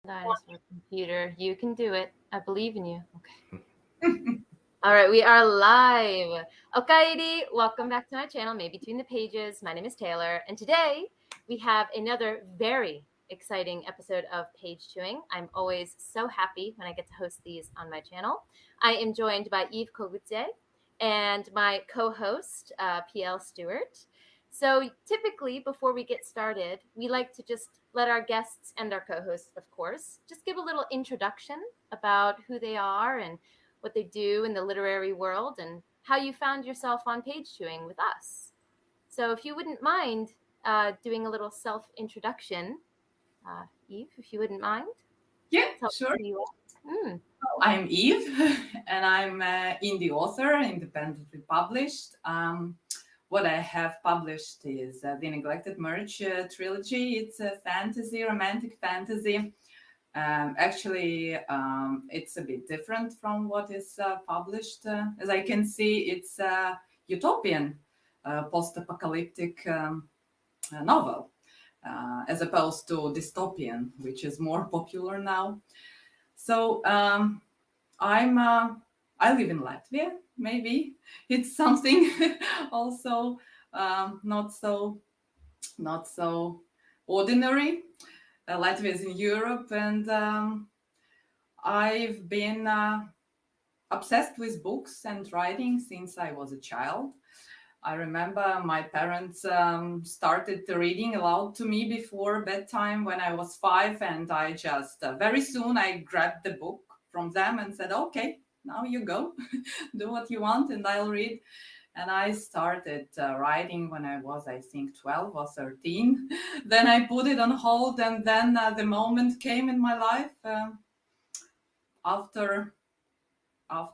Dinosaur computer, you can do it. I believe in you. Okay. All right, we are live. Okairi, welcome back to my channel, Maybe Between the Pages. My name is Taylor, and today we have another very exciting episode of Page Chewing. I'm always so happy when I get to host these on my channel. I am joined by Eve Koguce and my co-host, PL Stewart. So typically, before we get started, we like to just let our guests and our co-hosts, of course, just give a little introduction about who they are and what they do in the literary world and how you found yourself on Page Chewing with us. So if you wouldn't mind doing a little self-introduction, Eve, if you wouldn't mind. Yeah, sure. I'm Eve, and I'm an indie author, independently published. What I have published is The Neglected Merge Trilogy. It's a fantasy, romantic fantasy. Actually, it's a bit different from what is published. As I can see, it's a utopian, post-apocalyptic novel, as opposed to dystopian, which is more popular now. So I live in Latvia. Maybe it's something also not so ordinary. Latvia is in Europe, and I've been obsessed with books and writing since I was a child. I remember my parents started reading aloud to me before bedtime when I was 5, and I just very soon I grabbed the book from them and said, "Okay, now you go, do what you want, and I'll read." And I started writing when I was, I think, 12 or 13. Then I put it on hold, and then the moment came in my life after a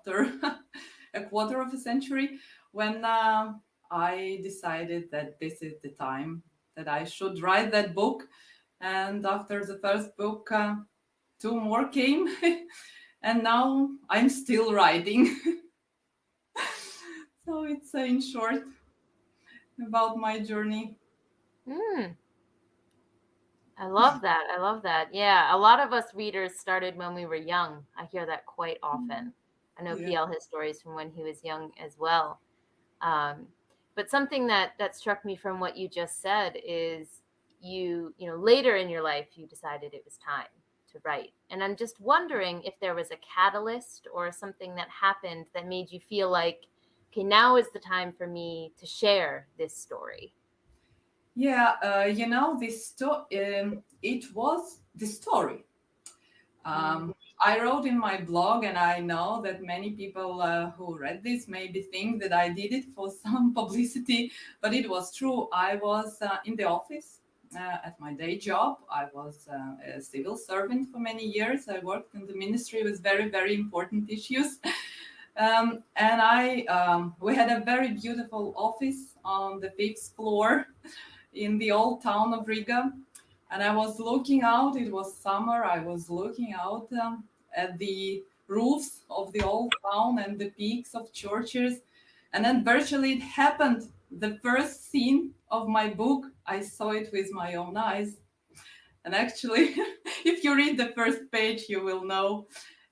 quarter of a century when I decided that this is the time that I should write that book. And after the first book, two more came, and now I'm still writing. So it's in short about my journey. I love that. I love that. Yeah, a lot of us readers started when we were young. I hear that quite often. I know Yeah. PL has stories from when he was young as well. But something that struck me from what you just said is later in your life you decided it was time to write, and I'm just wondering if there was a catalyst or something that happened that made you feel like, okay, now is the time for me to share this story. Yeah, it was the story. I wrote in my blog, and I know that many people who read this maybe think that I did it for some publicity, but it was true. I was in the office at my day job. I was a civil servant for many years. I worked in the ministry with very, very important issues. And we had a very beautiful office on the 5th floor in the old town of Riga. And I was looking out, it was summer, I was looking out at the roofs of the old town and the peaks of churches. And then virtually it happened. The first scene of my book, I saw it with my own eyes. And actually, if you read the first page, you will know.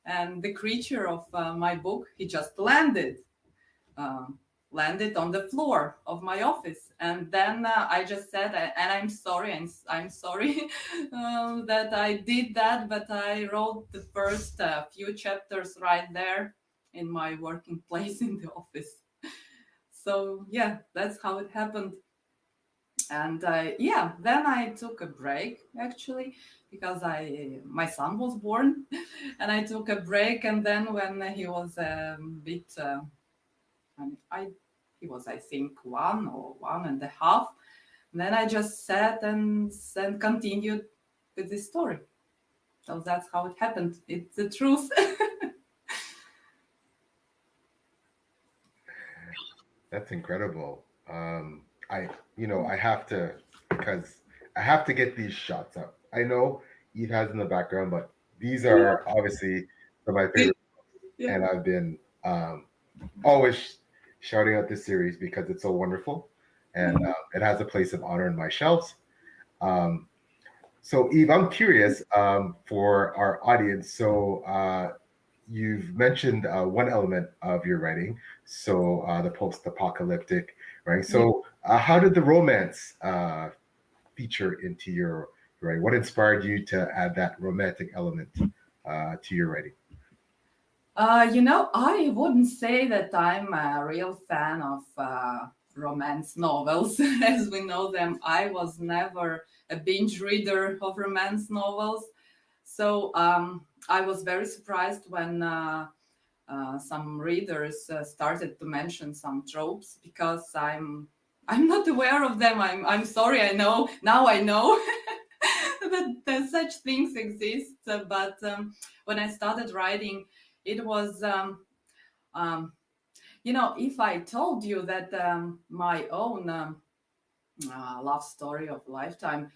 And the creature of my book, he just landed. Landed on the floor of my office, and then I just said, and I'm sorry, and I'm sorry that I did that, but I wrote the first few chapters right there in my working place in the office. So yeah, that's how it happened. And then I took a break actually because my son was born, and I took a break, and then when he was a bit. He was, I think, 1 or 1.5. And then I just sat and continued with this story. So that's how it happened. It's the truth. That's incredible. I have to, because I have to get these shots up. I know Eve has in the background, but these are obviously some of my favorite books, Yeah. and I've been always shouting out this series because it's so wonderful, and it has a place of honor in my shelves. Um, So, Eve, I'm curious for our audience. So, you've mentioned one element of your writing, so the post-apocalyptic, right? Yeah. So, how did the romance feature into your writing? What inspired you to add that romantic element to your writing? I wouldn't say that I'm a real fan of romance novels as we know them. I was never a binge reader of romance novels. So I was very surprised when some readers started to mention some tropes because I'm not aware of them. I'm sorry. I know now. I know that such things exist. But when I started writing, it was if I told you that my own love story of a lifetime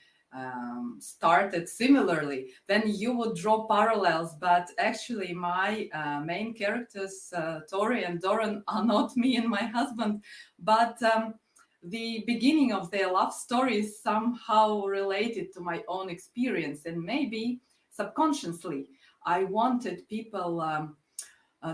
started similarly, then you would draw parallels. But actually, my main characters, Tori and Doran, are not me and my husband. But the beginning of their love story is somehow related to my own experience, and maybe subconsciously, I wanted people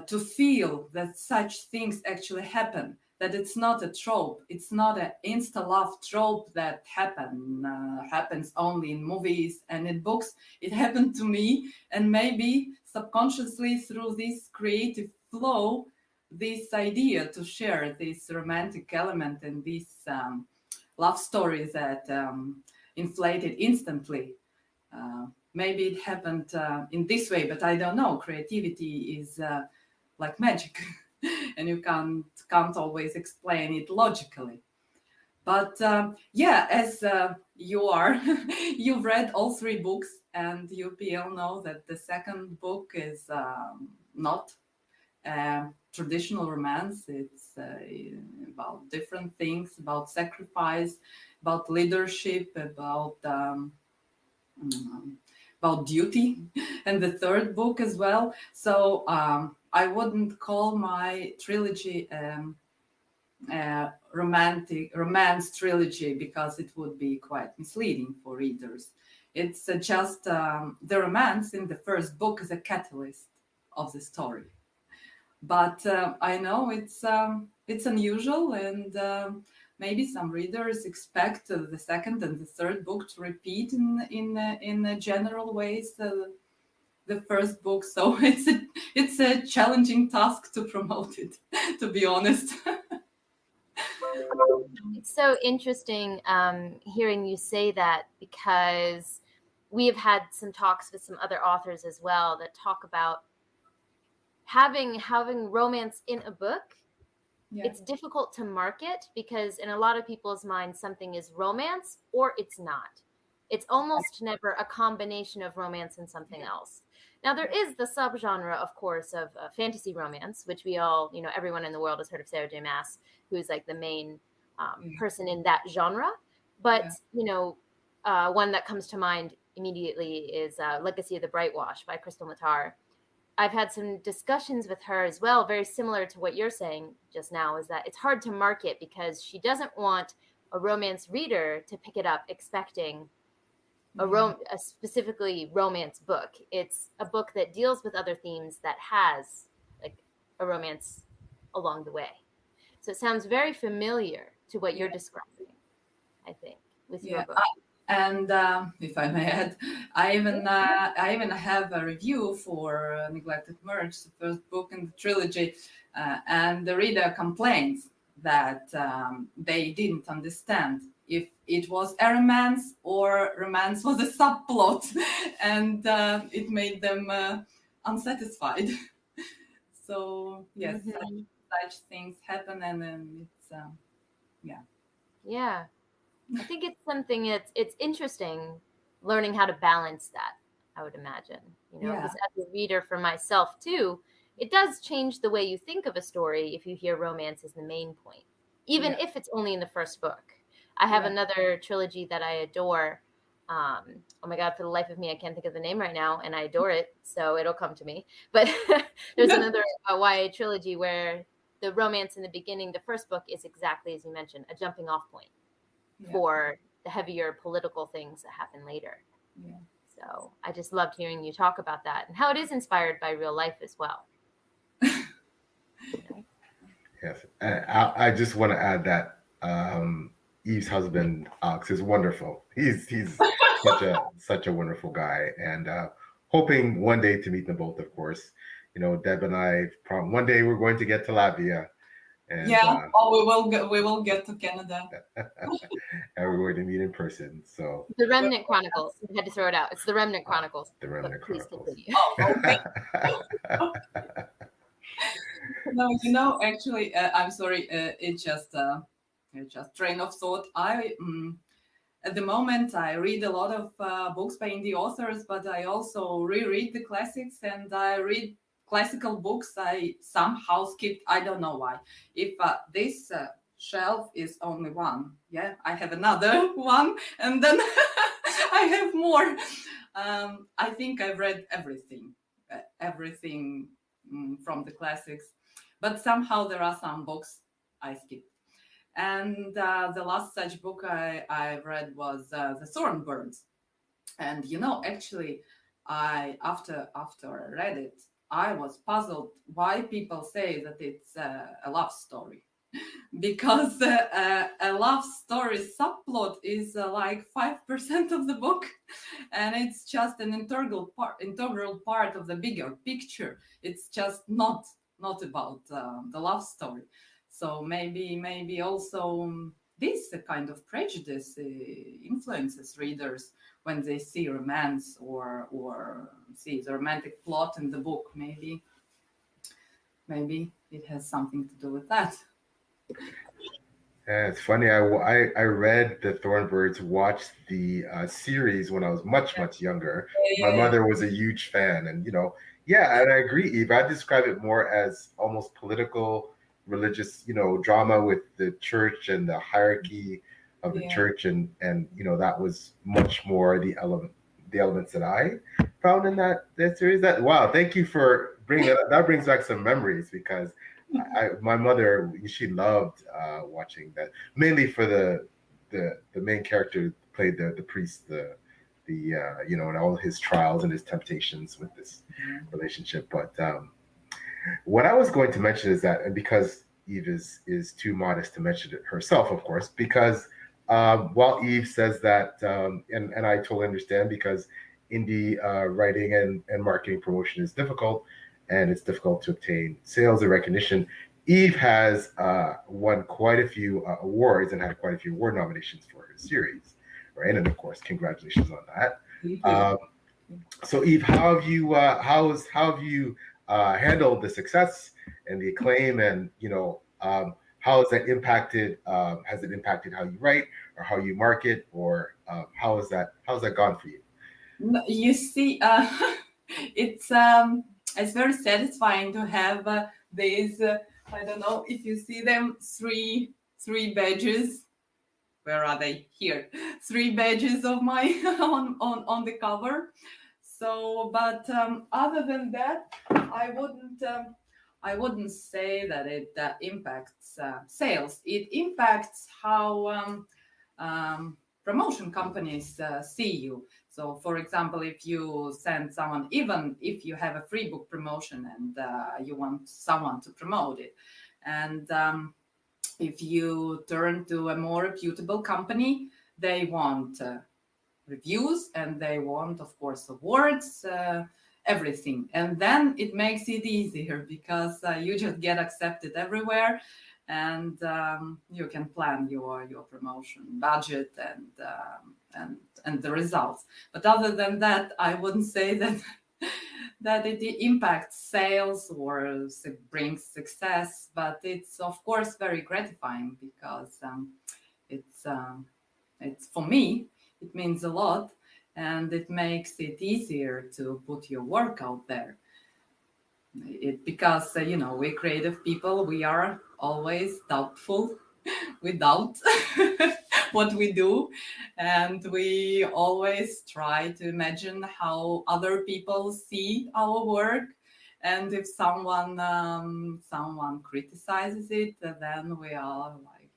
to feel that such things actually happen, that it's not a trope, it's not an insta love trope that happens only in movies and in books. It happened to me, and maybe subconsciously through this creative flow, this idea to share this romantic element and this love stories that inflated instantly. Maybe it happened in this way, but I don't know. Creativity is like magic, and you can't always explain it logically. But yeah, as you are, you've read all three books, and you PL know that the second book is not traditional romance. It's about different things, about sacrifice, about leadership, about duty, and the third book as well. So I wouldn't call my trilogy romantic romance trilogy because it would be quite misleading for readers. It's just the romance in the first book is a catalyst of the story. But I know it's unusual, and maybe some readers expect the second and the third book to repeat in general ways the first book. So it's a challenging task to promote it, to be honest. It's so interesting hearing you say that, because we have had some talks with some other authors as well that talk about having romance in a book. Yeah. It's difficult to market because in a lot of people's minds something is romance or it's not. It's almost never a combination of romance and something else. Now there is the subgenre, of course, of fantasy romance, which we all, everyone in the world has heard of Sarah J. Maas, who's like the main person in that genre. But one that comes to mind immediately is Legacy of the Brightwash by Crystal Matar. I've had some discussions with her as well, very similar to what you're saying just now, is that it's hard to market because she doesn't want a romance reader to pick it up expecting a specifically romance book. It's a book that deals with other themes that has like a romance along the way. So it sounds very familiar to what you're describing, I think, with your Yeah. book. And if I may add, I even have a review for Neglected Merge, the first book in the trilogy, and the reader complains that they didn't understand if it was a romance or romance was a subplot, and it made them unsatisfied. So yes, such things happen, and then it's yeah. Yeah. I think it's something it's interesting learning how to balance that, I would imagine, Yeah. because as a reader for myself too, it does change the way you think of a story if you hear romance as the main point, even if it's only in the first book. I have another trilogy that I adore. Oh my God, for the life of me, I can't think of the name right now, and I adore it, so it'll come to me. But there's another YA trilogy where the romance in the beginning, the first book, is exactly as you mentioned, a jumping off point for the heavier political things that happen later. Yeah. So I just loved hearing you talk about that and how it is inspired by real life as well. Yes, and I just want to add that Eve's husband Alex is wonderful. He's such a wonderful guy, and hoping one day to meet them both. Of course, Deb and I. One day we're going to get to Latvia, and Yeah. We will get to Canada. and we're going to meet in person. So The Remnant Chronicles. I had to throw it out. It's the Remnant Chronicles. the Remnant Please Chronicles. continue. Oh, okay. No, actually, I'm sorry. It's just train of thought. At the moment, I read a lot of books by indie authors, but I also reread the classics, and I read classical books I somehow skipped. I don't know why. If this shelf is only one, yeah, I have another one, and then I have more. I think I've read everything from the classics, but somehow there are some books I skipped. And the last such book I read was The Thornbirds. And actually, after I read it, I was puzzled why people say that it's a love story. Because a love story subplot is like 5% of the book, and it's just an integral part of the bigger picture. It's just not about the love story. So maybe also this kind of prejudice influences readers when they see romance or see the romantic plot in the book. Maybe it has something to do with that. Yeah, it's funny. I read the Thornbirds, watched the series when I was much younger. My Yeah. mother was a huge fan, and yeah, and I agree, Eve. I describe it more as almost political, religious, drama with the church and the hierarchy of the Yeah. church, and that was much more the elements that I found in that series. That wow, thank you for bringing it up. That brings back some memories because my mother, she loved watching that, mainly for the main character played the priest, and all his trials and his temptations with this relationship. But what I was going to mention is that, and because Eve is too modest to mention it herself, of course, because while Eve says that, and I totally understand, because indie writing and marketing promotion is difficult, and it's difficult to obtain sales and recognition. Eve has won quite a few awards and had quite a few award nominations for her series, right? And of course, congratulations on that. So, Eve, how have you handled the success and the acclaim, and how has that impacted? Has it impacted how you write or how you market, or how's that gone for you? You see, it's very satisfying to have these. I don't know if you see them, three badges. Where are they? Here, 3 badges of my on the cover. So, but other than that, I wouldn't say that it impacts sales. It impacts how promotion companies see you. So, for example, if you send someone, even if you have a free book promotion and you want someone to promote it, and if you turn to a more reputable company, they want reviews and they want, of course, awards, everything. And then it makes it easier because you just get accepted everywhere, and you can plan your promotion budget and the results. But other than that, I wouldn't say that that it impacts sales or brings success, but it's of course very gratifying because it's for me, it means a lot, and it makes it easier to put your work out there. Because we creative people, we are always doubtful. We doubt what we do, and we always try to imagine how other people see our work. And if someone criticizes it, then we are like,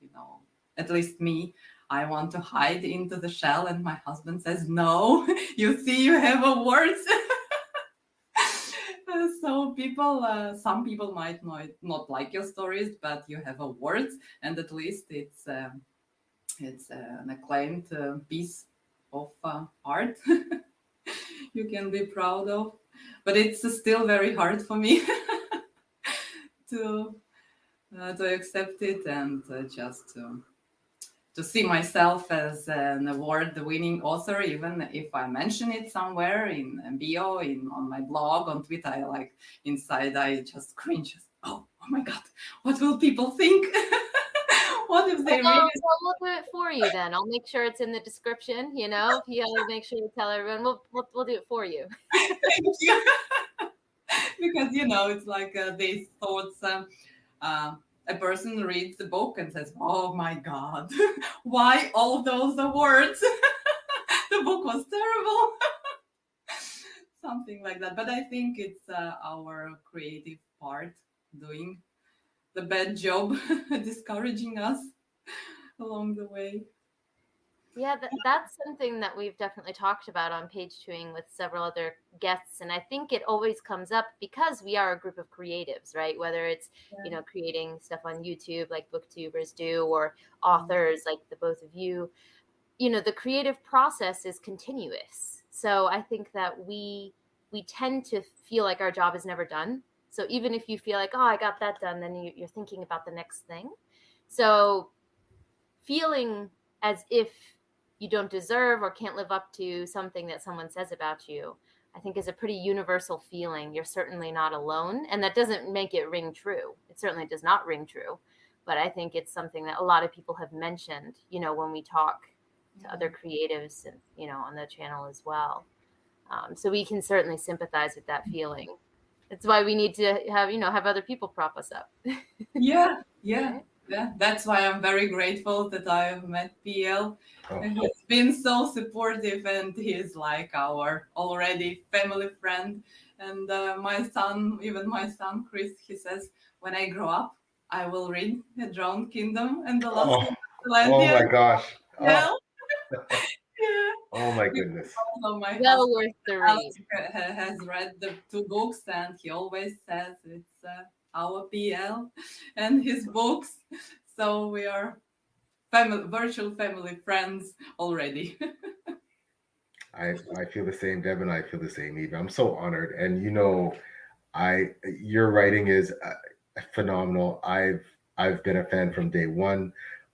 at least me, I want to hide into the shell, and my husband says, no, you see, you have a words. So some people might not like your stories, but you have awards, and at least it's an acclaimed piece of art you can be proud of. But it's still very hard for me to accept it, and just to see myself as an award-winning author, even if I mention it somewhere in bio, on my blog, on Twitter. Inside, I just cringe. Oh my God, what will people think? What if they Well, really? we'll do it for you then. I'll make sure it's in the description. If you'll make sure to tell everyone, we'll do it for you. Thank you. Because it's like these thoughts. A person reads the book and says, "Oh my God, why all those awards? The book was terrible." Something like that. But I think it's our creative part doing the bad job, discouraging us along the way. Yeah, that's something that we've definitely talked about on Page Twoing with several other guests. And I think it always comes up because we are a group of creatives, right? Whether it's, creating stuff on YouTube like booktubers do, or authors like the both of you, the creative process is continuous. So I think that we tend to feel like our job is never done. So even if you feel like, oh, I got that done, then you're thinking about the next thing. So feeling as if you don't deserve or can't live up to something that someone says about you, I think is a pretty universal feeling. You're certainly not alone. And that doesn't make it ring true. It certainly does not ring true. But I think it's something that a lot of people have mentioned, when we talk to other creatives and, on the channel as well. So we can certainly sympathize with that feeling. That's why we need to have other people prop us up. Yeah. That's why I'm very grateful that I have met PL. He's been so supportive, and he's like our already family friend. And my son Chris, he says, when I grow up, I will read The Drowned Kingdom and The Lost Land. Oh my gosh. Yeah. Oh my goodness. Also, my well worth the read. has read the 2 books, and he always says it's our PL and his books. So we are virtual family friends already. I feel the same, Deb, and I feel the same, Eva. I'm so honored, and your writing is phenomenal. I've been a fan from day one.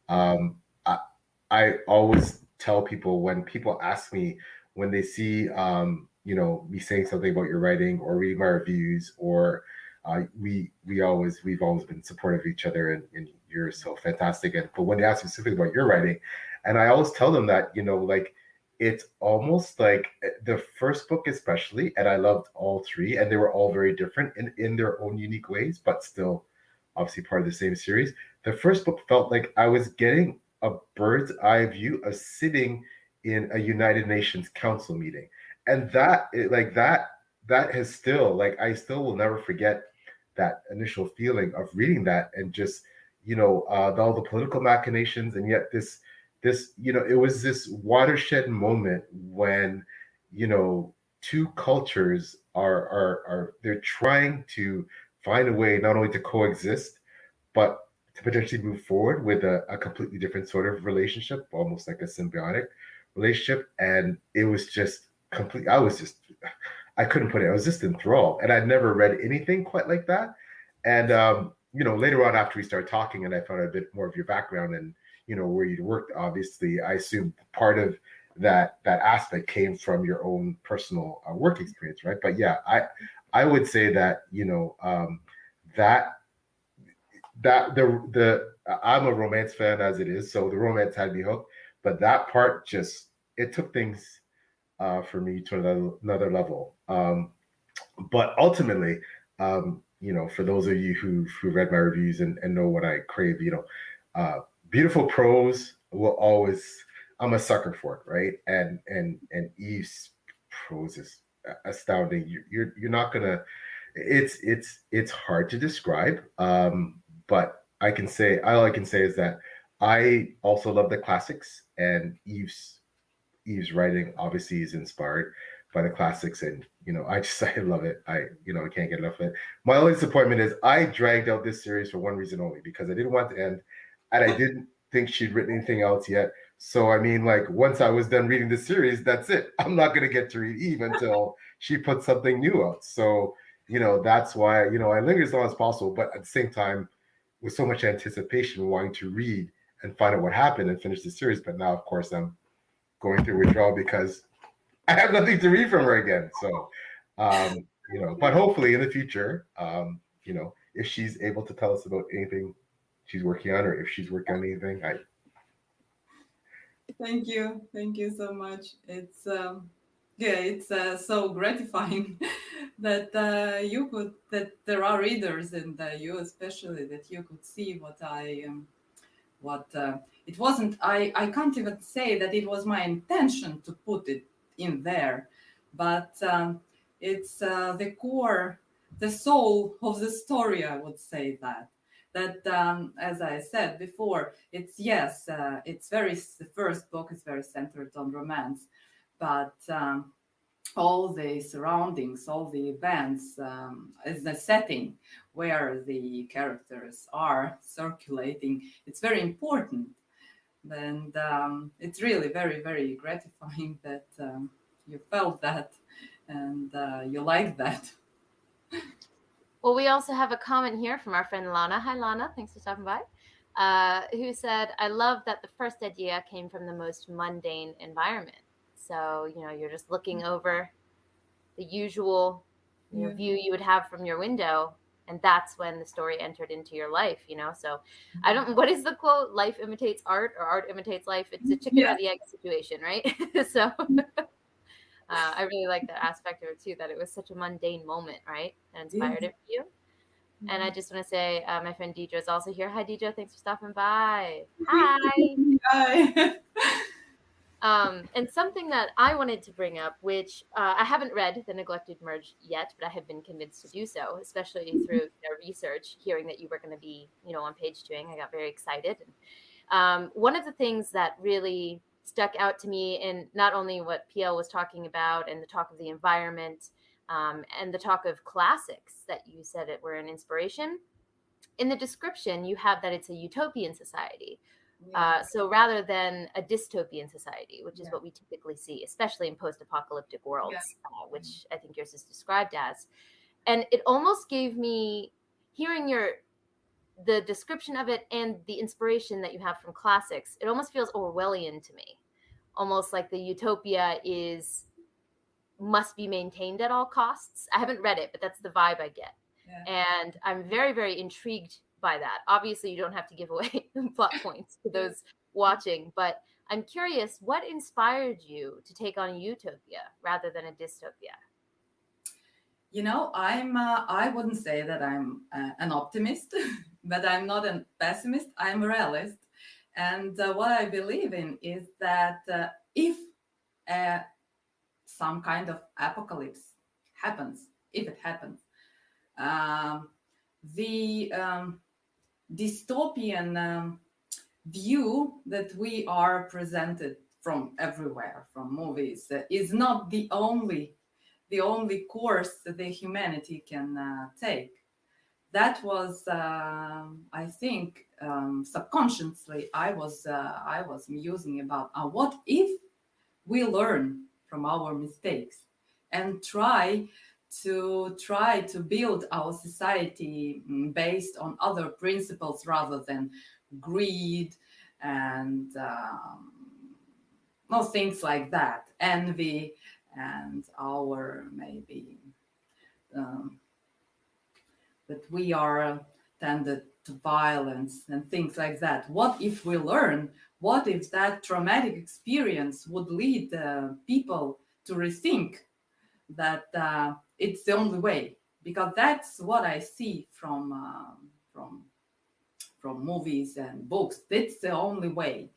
I always tell people, when people ask me, when they see me saying something about your writing or reading my reviews, or we've always been supportive of each other, and you're so fantastic. But when they ask me specifically about your writing, and I always tell them that like, it's almost like the first book especially, and I loved all 3, and they were all very different in their own unique ways, but still obviously part of the same series. The first book felt like I was getting a bird's eye view of sitting in a United Nations Council meeting. And that has still, like, I still will never forget that initial feeling of reading that, and just, all the political machinations, and yet this, it was this watershed moment when, 2 cultures are they're trying to find a way not only to coexist, but to potentially move forward with a completely different sort of relationship, almost like a symbiotic relationship. And it was just complete. I couldn't put it. I was just enthralled, and I'd never read anything quite like that. And later on, after we started talking, and I found out a bit more of your background and where you'd worked, obviously, I assumed part of that aspect came from your own personal work experience, right? But yeah, I would say that that the I'm a romance fan as it is, so the romance had me hooked. But that part just, it took things for me to another level. But ultimately, for those of you who read my reviews and know what I crave, beautiful prose will always. I'm a sucker for it, right? And Eve's prose is astounding. You're not gonna. It's hard to describe. But all I can say is that I also love the classics, and Eve's writing obviously is inspired by the classics, and I just I love it. I can't get enough of it. My only disappointment is I dragged out this series for one reason only, because I didn't want to end, and I didn't think she'd written anything else yet. So I mean, like, once I was done reading the series, that's it. I'm not gonna get to read Eve until she puts something new out. So that's why I linger as long as possible, but at the same time, with so much anticipation, wanting to read and find out what happened and finish the series. But now, of course, I'm going through withdrawal because I have nothing to read from her again. So, but hopefully in the future, if she's able to tell us about anything she's working on, or if she's working on anything, Thank you so much. It's so gratifying that that there are readers, and you especially, that you could see what it wasn't. I can't even say that it was my intention to put it in there, but it's the core, the soul of the story, I would say that as I said before, the first book is very centered on romance, but all the surroundings, all the events, is the setting where the characters are circulating. It's very important, and it's really very, very gratifying that you felt that, and you like that. Well, we also have a comment here from our friend Lana. Hi, Lana. Thanks for stopping by. Who said, I love that the first idea came from the most mundane environment. So, you're just looking over the usual view you would have from your window. And that's when the story entered into your life, So what is the quote? Life imitates art, or art imitates life. It's a chicken or the egg situation, right? So I really like that aspect of it too, that it was such a mundane moment, right? That inspired it for you. And I just want to say, my friend Deidre is also here. Hi, Deidre. Thanks for stopping by. Hi. Hi. And something that I wanted to bring up, which I haven't read The Neglected Merge yet, but I have been convinced to do so, especially through their research, hearing that you were going to be, on page 2ing. I got very excited. And one of the things that really stuck out to me in not only what PL was talking about and the talk of the environment, and the talk of classics that you said it were an inspiration. In the description, you have that it's a utopian society. So rather than a dystopian society, which is what we typically see, especially in post-apocalyptic worlds, which I think yours is described as. And it almost gave me, hearing the description of it and the inspiration that you have from classics, it almost feels Orwellian to me. Almost like the utopia must be maintained at all costs. I haven't read it, but that's the vibe I get. Yeah. And I'm very, very intrigued by that. Obviously, you don't have to give away plot points to those watching, but I'm curious, what inspired you to take on a utopia rather than a dystopia? I wouldn't say that I'm an optimist, but I'm not a pessimist. I'm a realist. And what I believe in is that if some kind of apocalypse happens, if it happens, the dystopian view that we are presented from everywhere, from movies, is not the only course that the humanity can take. That was, I think, subconsciously, I was musing about what if we learn from our mistakes and try to build our society based on other principles rather than greed and things like that, envy, and our maybe that we are tended to violence and things like that. What if we learn? What if that traumatic experience would lead people to rethink that it's the only way? Because that's what I see from movies and books. It's the only way,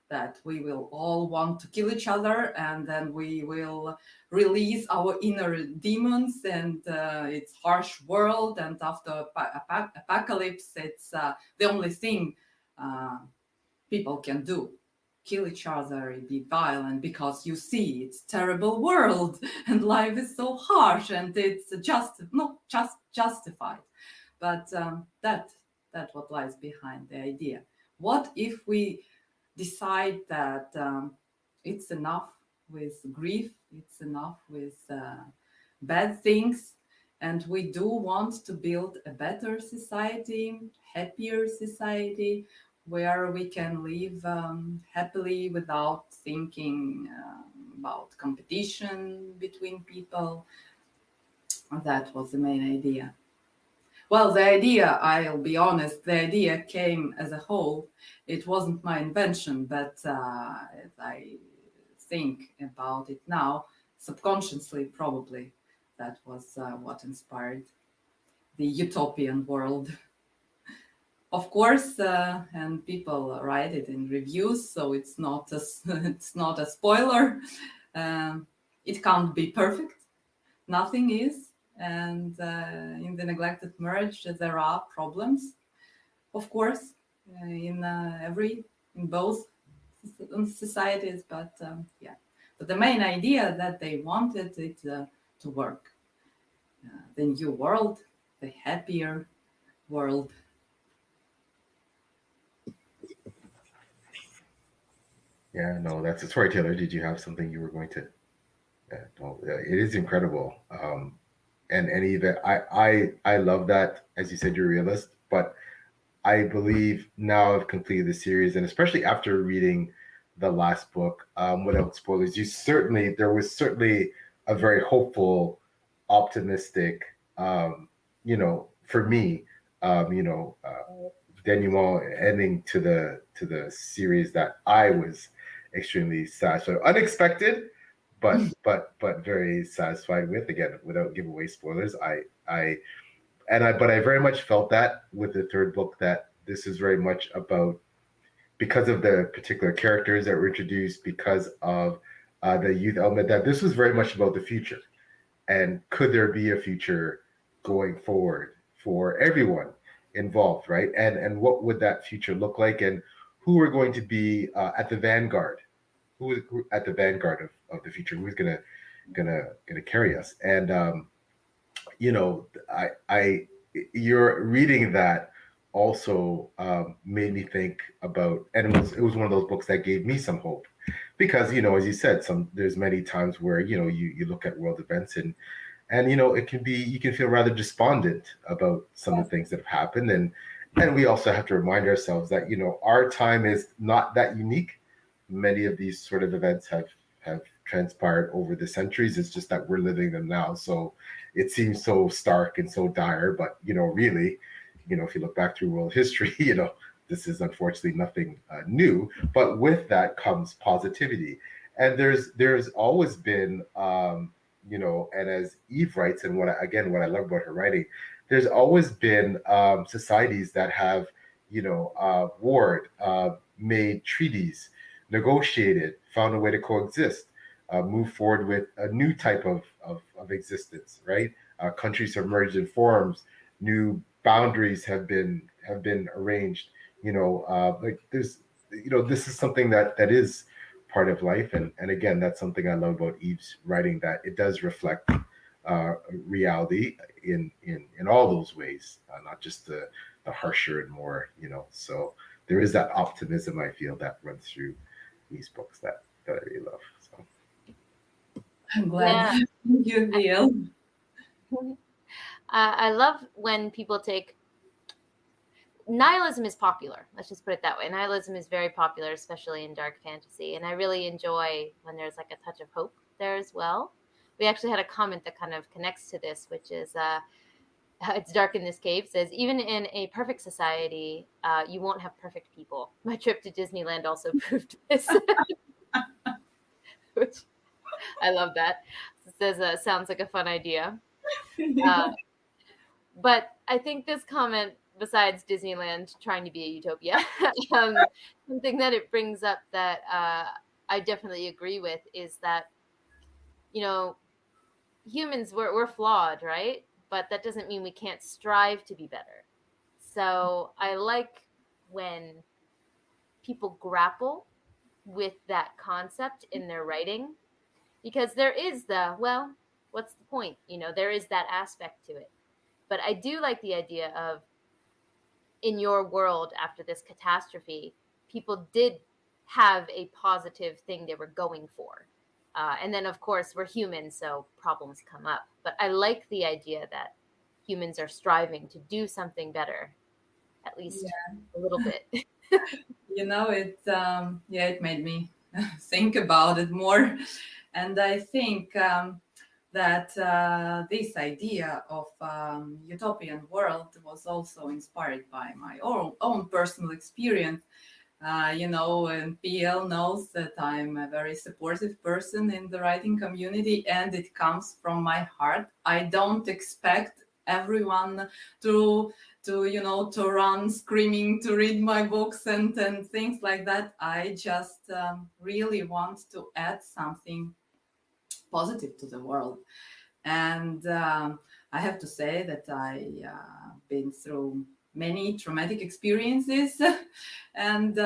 that we will all want to kill each other, and then we will release our inner demons, and it's harsh world, and after apocalypse, it's the only thing people can do. Kill each other, be violent because you see it's terrible world and life is so harsh and it's not just justified. But that what lies behind the idea. What if we decide that it's enough with grief, it's enough with bad things, and we do want to build a better society, happier society, where we can live happily without thinking about competition between people. That was the main idea. Well, the idea, I'll be honest, the idea came as a whole. It wasn't my invention, but as I think about it now, subconsciously, probably, that was what inspired the utopian world. Of course, and people write it in reviews, so it's not it's not a spoiler. It can't be perfect. Nothing is, and in the neglected marriage there are problems, of course, in both societies. But yeah, but the main idea that they wanted it to work, the new world, the happier world. Yeah, no, that's a sorry, Taylor. Did you have something you were going to? No, it is incredible. And even I love that. As you said, you're a realist, but I believe now I've completed the series, and especially after reading the last book, without spoilers, there was certainly a very hopeful, optimistic, for me, denouement ending to the series that I was extremely satisfied, unexpected, but very satisfied with. Again, without giving away spoilers, but I very much felt that with the third book that this is very much about, because of the particular characters that were introduced, because of the youth element, that this was very much about the future, and could there be a future going forward for everyone involved, right? And what would that future look like, and who are going to be at the vanguard, who at the vanguard of the future, who's gonna carry us. And I you're reading that also made me think about, and it was one of those books that gave me some hope, because as you said, there's many times where you look at world events, and it can be, you can feel rather despondent about some of the things that have happened, and we also have to remind ourselves that our time is not that unique. Many of these sort of events have transpired over the centuries. It's just that we're living them now, so it seems so stark and so dire. But really, if you look back through world history, this is unfortunately nothing new. But with that comes positivity, and there's always been, and as Eve writes, and what I love about her writing, there's always been societies that have warred, made treaties, negotiated, found a way to coexist, move forward with a new type of existence, right? Countries have merged in forms, new boundaries have been arranged. Like this is something that is part of life, and again, that's something I love about Eve's writing, that it does reflect reality in all those ways, not just the harsher and more, So there is that optimism, I feel, that runs through these books that I really love. So I'm glad you feel. I love when people take nihilism is popular. Let's just put it that way. Nihilism is very popular, especially in dark fantasy. And I really enjoy when there's like a touch of hope there as well. We actually had a comment that kind of connects to this, which is it's dark in this cave, says, even in a perfect society, you won't have perfect people. My trip to Disneyland also proved this. Which I love that. It says, sounds like a fun idea. But I think this comment, besides Disneyland trying to be a utopia, something that it brings up that I definitely agree with is that, humans, we're flawed, right? But that doesn't mean we can't strive to be better. So I like when people grapple with that concept in their writing, because there is well, what's the point? There is that aspect to it. But I do like the idea of, in your world after this catastrophe, people did have a positive thing they were going for. And then, of course, we're humans, so problems come up. But I like the idea that humans are striving to do something better, at least a little bit. It made me think about it more. And I think that this idea of utopian world was also inspired by my own personal experience. And PL knows that I'm a very supportive person in the writing community, and it comes from my heart. I don't expect everyone to run screaming to read my books and things like that. I just really want to add something positive to the world. And I have to say that I been through many traumatic experiences, and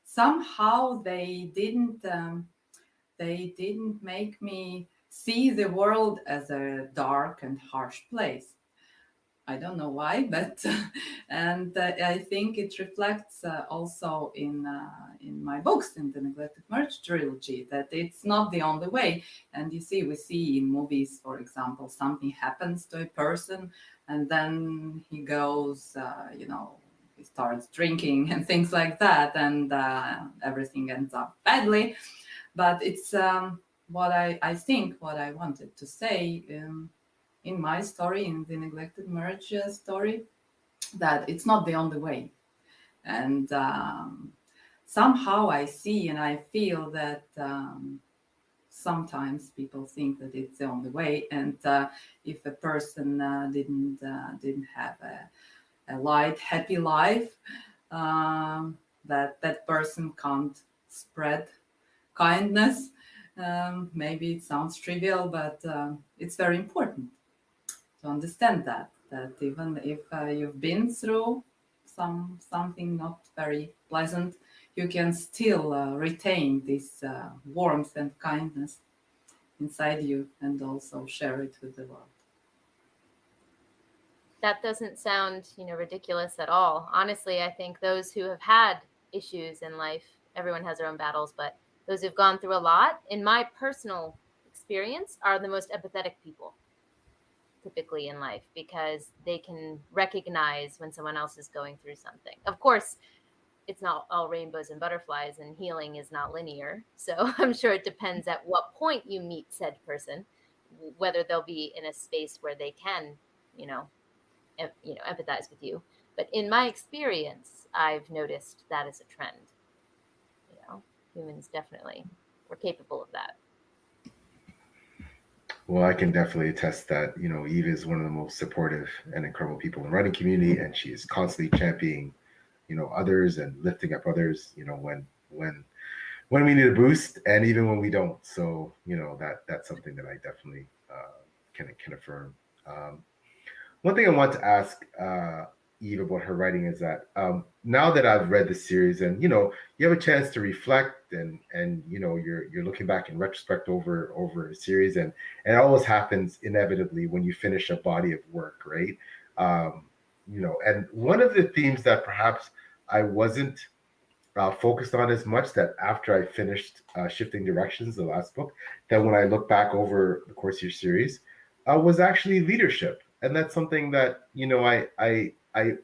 somehow they didn't make me see the world as a dark and harsh place. I don't know why, but and I think it reflects also in my books, in the Neglected Merge trilogy, that it's not the only way. And we see in movies, for example, something happens to a person, and then he goes, he starts drinking and things like that, and everything ends up badly. But it's what I think what I wanted to say. In my story, in the Neglected Merge story, that it's not the only way. And somehow I see and I feel that sometimes people think that it's the only way. And if a person didn't have a light, happy life, that person can't spread kindness. Maybe it sounds trivial, but it's very important to understand that even if you've been through something not very pleasant, you can still retain this warmth and kindness inside you, and also share it with the world. That doesn't sound, ridiculous at all. Honestly, I think those who have had issues in life, everyone has their own battles, but those who've gone through a lot, in my personal experience, are the most empathetic people typically in life, because they can recognize when someone else is going through something. Of course, it's not all rainbows and butterflies, and healing is not linear. So I'm sure it depends at what point you meet said person, whether they'll be in a space where they can, empathize with you. But in my experience, I've noticed that is a trend. Humans definitely, we're capable of that. Well, I can definitely attest that, Eve is one of the most supportive and incredible people in the writing community, and she is constantly championing, others and lifting up others, when we need a boost, and even when we don't. So, that's something that I definitely can affirm. One thing I want to ask Eve about her writing is that now that I've read the series, and you have a chance to reflect, and you're looking back in retrospect over a series, and it always happens inevitably when you finish a body of work, right? And one of the themes that perhaps I wasn't focused on as much, that after I finished Shifting Directions, the last book, that when I look back over the course of your series, was actually leadership. And that's something that it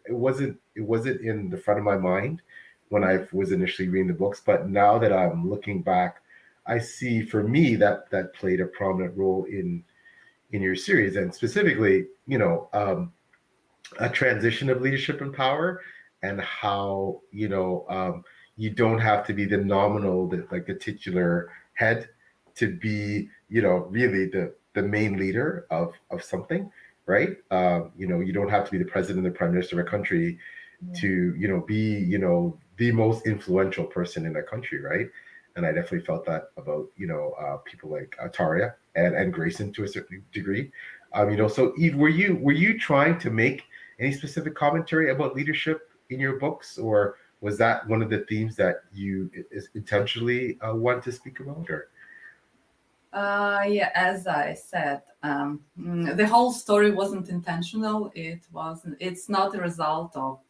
wasn't in the front of my mind when I was initially reading the books, but now that I'm looking back, I see, for me, that played a prominent role in your series, and specifically, a transition of leadership and power, and how you don't have to be the nominal, the titular head, to be really the main leader of something. Right? You don't have to be the president or prime minister of a country to, be, the most influential person in a country, right? And I definitely felt that about, people like Taria and Grayson to a certain degree. So Eve, were you trying to make any specific commentary about leadership in your books, or Was that one of the themes that you intentionally want to speak about, or? Yeah, as I said, the whole story wasn't intentional. It's not a result of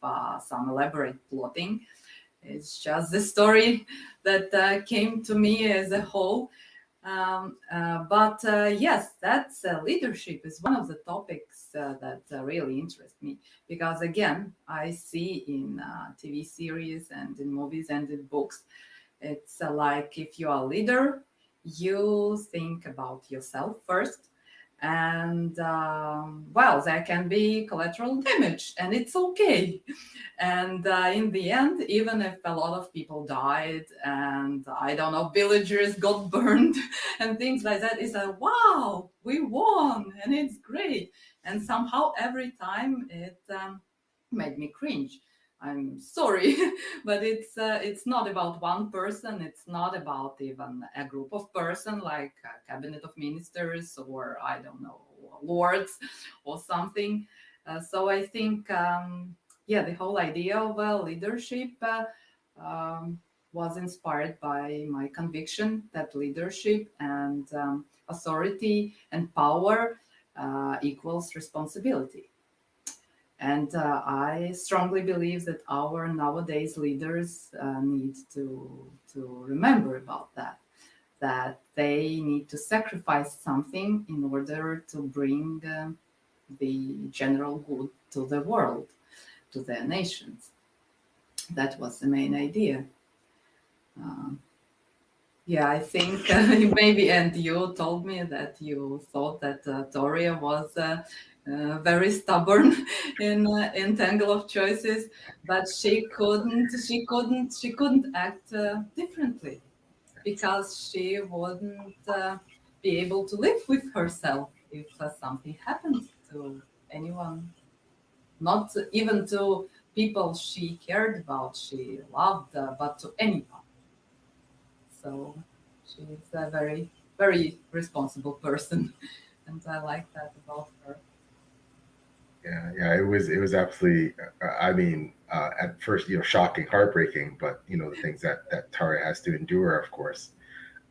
some elaborate plotting. It's just the story that came to me as a whole. But yes, that's leadership is one of the topics that really interest me, because again, I see in TV series and in movies and in books, it's like if you are a leader, you think about yourself first, and well, there can be collateral damage, and it's okay. And in the end, even if a lot of people died and I don't know, villagers got burned and things like that, it's like, wow, we won and it's great. And somehow every time it made me cringe. I'm sorry, but it's not about one person. It's not about even a group of person like a cabinet of ministers or I don't know, lords or something. So I think yeah, the whole idea of leadership was inspired by my conviction that leadership and authority and power equals responsibility. And I strongly believe that our nowadays leaders need to remember about that, that they need to sacrifice something in order to bring the general good to the world, to their nations. That was the main idea. Um, yeah, I think maybe, and you told me that you thought that Toria was very stubborn in Tangle of Choices, but she couldn't act differently, because she wouldn't be able to live with herself if something happened to anyone, not even to people she cared about, she loved, but to anyone. So she's a very, very responsible person, and I like that about her. Yeah, yeah, it was absolutely. I mean, at first, shocking, heartbreaking, but the things that Tara has to endure, of course,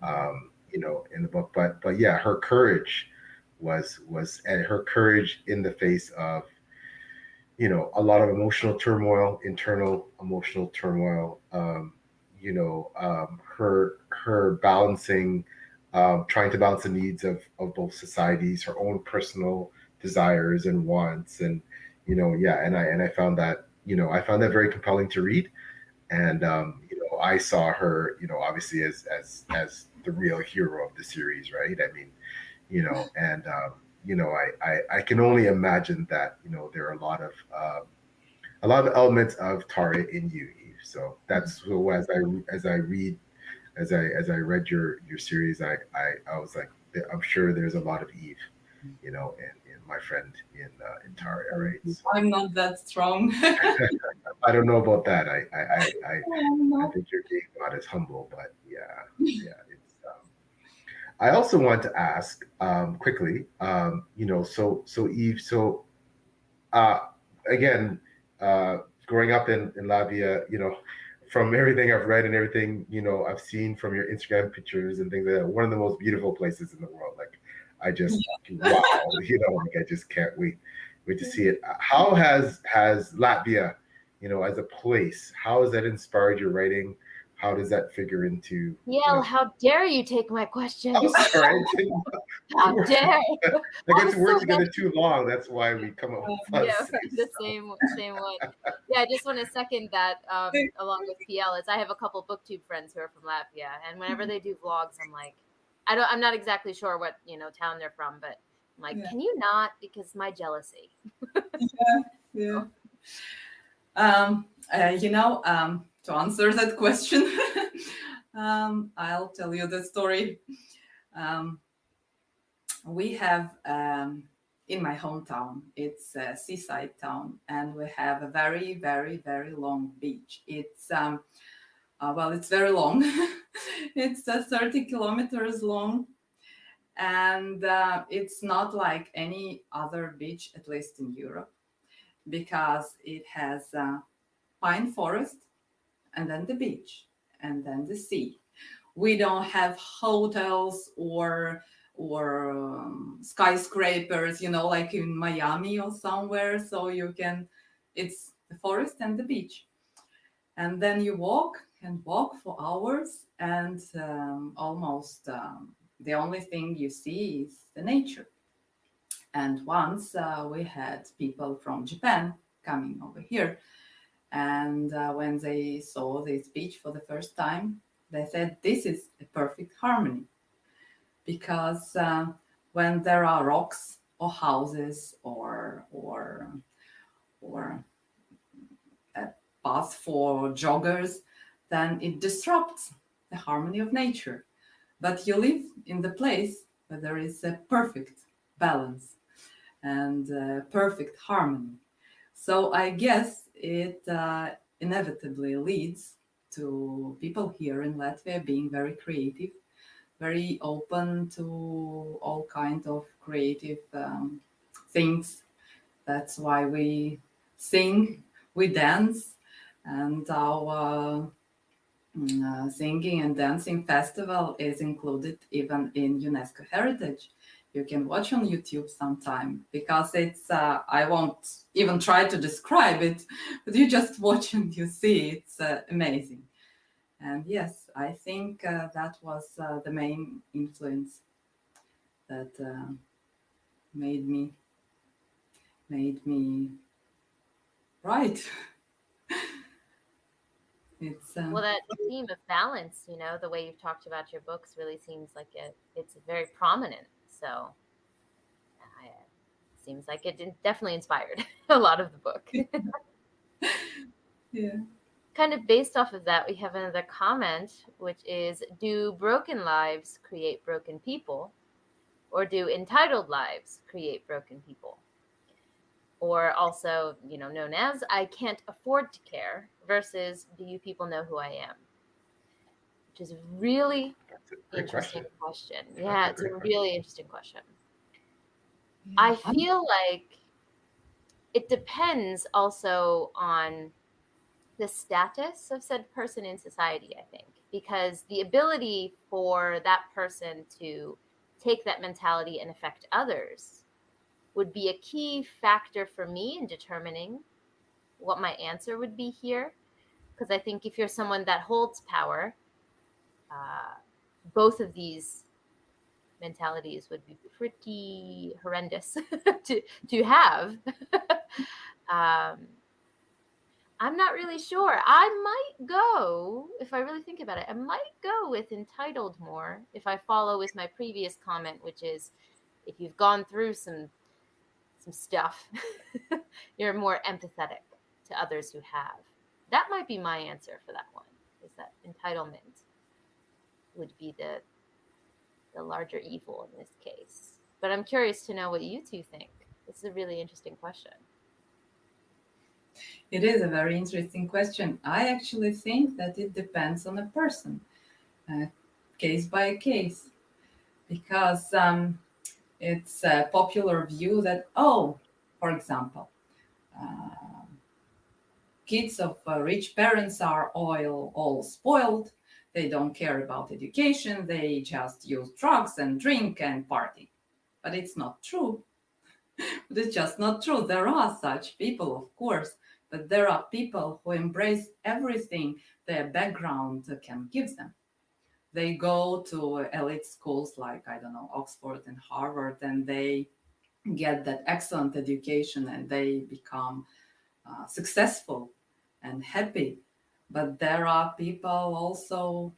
in the book. But yeah, her courage and her courage in the face of a lot of emotional turmoil, internal emotional turmoil. Her balancing, trying to balance the needs of both societies, her own personal desires and wants, and yeah, and I found that very compelling to read, and I saw her, obviously as the real hero of the series, right? I mean, and I can only imagine that there are a lot of elements of Tara in you, Eve. So that's so as I read your series, I was like, I'm sure there's a lot of Eve, in my friend in Tara, right? So I'm not that strong. I don't know about that. I No. think your game God is humble, but yeah, it's. I also want to ask quickly, so Eve, so uh, again, growing up in Latvia, from everything I've read and everything, I've seen from your Instagram pictures and things like that, one of the most beautiful places in the world. Like, I just, wow, like I just can't wait to see it. How has Latvia, as a place, how has that inspired your writing? How does that figure into, Yeah, how dare you take my question? I'm sorry. How dare! I get to work together too long. That's why we come up with Yeah, fun. the same one. Yeah, I just want to second that along with PL. Is I have a couple booktube friends who are from Latvia, and whenever they do vlogs, I'm like, I'm not exactly sure what town they're from, but I'm like, Yeah. can you not? Because my jealousy. Yeah. To answer that question, I'll tell you the story. Um, we have in my hometown, it's a seaside town, and we have a very, very, very long beach. It's well, it's very long. It's 30 kilometers long, and it's not like any other beach, at least in Europe, because it has pine forest. and then the beach, and then the sea. We don't have hotels or skyscrapers, like in Miami or somewhere. So it's the forest and the beach. And then you walk and walk for hours, and almost the only thing you see is the nature. And once we had people from Japan coming over here, and when they saw this beach for the first time, they said this is a perfect harmony, because when there are rocks or houses or a path for joggers, then it disrupts the harmony of nature. But you live in the place where there is a perfect balance and perfect harmony. So I guess it inevitably leads to people here in Latvia being very creative, very open to all kinds of creative things. That's why we sing, we dance, and our singing and dancing festival is included even in UNESCO Heritage. You can watch on YouTube sometime, because it's, I won't even try to describe it, but you just watch and you see, it's amazing. And yes, I think that was the main influence that made me write. It's Well, that theme of balance, the way you've talked about your books really seems like it's very prominent. So it seems like it definitely inspired a lot of the book. yeah. Kind of based off of that, we have another comment, which is, do broken lives create broken people, or do entitled lives create broken people? Or also, known as, I can't afford to care, versus, do you people know who I am? Which is a really interesting question. Yeah, it's a really interesting question. I feel like it depends also on the status of said person in society, I think, because the ability for that person to take that mentality and affect others would be a key factor for me in determining what my answer would be here. Because I think if you're someone that holds power, both of these mentalities would be pretty horrendous to have. I'm not really sure. I might go, if I really think about it, I might go with entitled more if I follow with my previous comment, which is, if you've gone through some stuff, you're more empathetic to others who have. That might be my answer for that one, is that entitlement would be the larger evil in this case. But I'm curious to know what you two think. This is a really interesting question. It is a very interesting question. I actually think that it depends on a person, case by case, because it's a popular view that, for example, kids of rich parents are all spoiled. They don't care about education. They just use drugs and drink and party. But it's not true. It's just not true. There are such people, of course, but there are people who embrace everything their background can give them. They go to elite schools like, I don't know, Oxford and Harvard, and they get that excellent education and they become successful and happy. But there are people also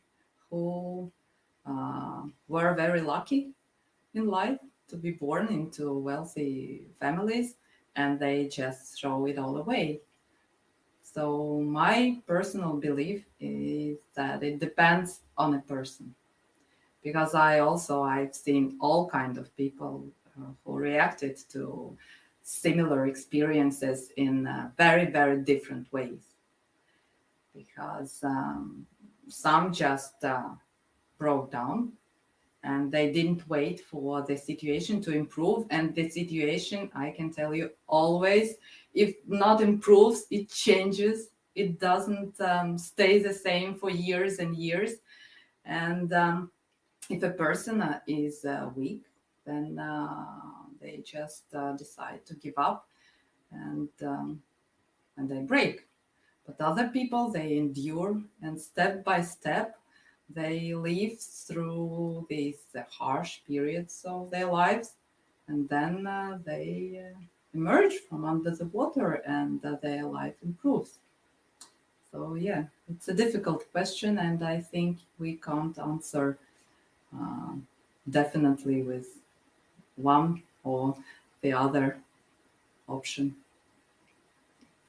who were very lucky in life to be born into wealthy families, and they just throw it all away. So my personal belief is that it depends on a person, because I've seen all kinds of people who reacted to similar experiences in very, very different ways. Because some just broke down and they didn't wait for the situation to improve. And the situation, I can tell you, always, if not improves, it changes it doesn't stay the same for years and years. And if a person is weak, then they just decide to give up, and they break. But other people, they endure, and step by step, they live through these harsh periods of their lives, and then they emerge from under the water, and their life improves. So yeah, it's a difficult question, and I think we can't answer uh, definitely with one or the other option.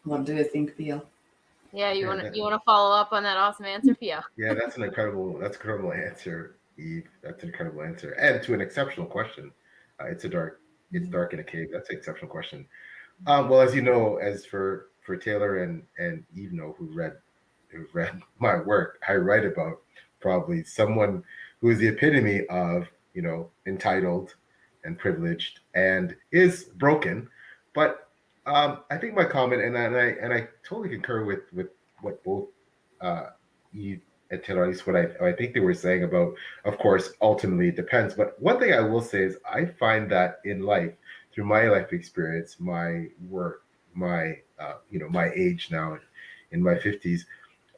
What do you think, Pia? Yeah, you Yeah, want to follow up on that awesome answer, Pia? yeah, that's an incredible answer, Eve. That's an incredible answer, and to an exceptional question. It's dark in a cave. That's an exceptional question. Well, as you know, as for Taylor and Eve know who've read my work, I write about probably someone who is the epitome of entitled and privileged and is broken. But I think my comment, and I totally concur with what both uh, Eve and Taylor, at least what I think they were saying about, of course, ultimately it depends. But one thing I will say is I find that in life, through my life experience, my work, my my age now in my 50s,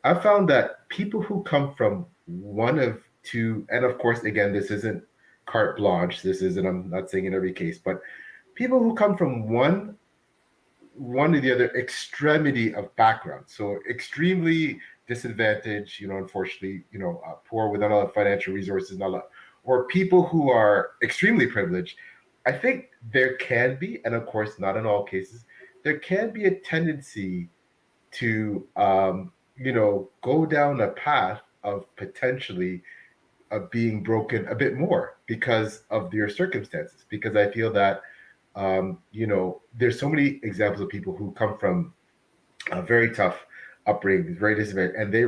I found that people who come from one of two, and of course, again, this isn't carte blanche. This isn't. I'm not saying in every case, but people who come from one or the other extremity of background. So extremely disadvantaged, unfortunately, poor with not a lot of financial resources, not a lot, or people who are extremely privileged. I think there can be, and of course, not in all cases, there can be a tendency to, go down a path of potentially of being broken a bit more because of your circumstances. Because I feel that there's so many examples of people who come from a very tough upbringing, very disadvantaged, and they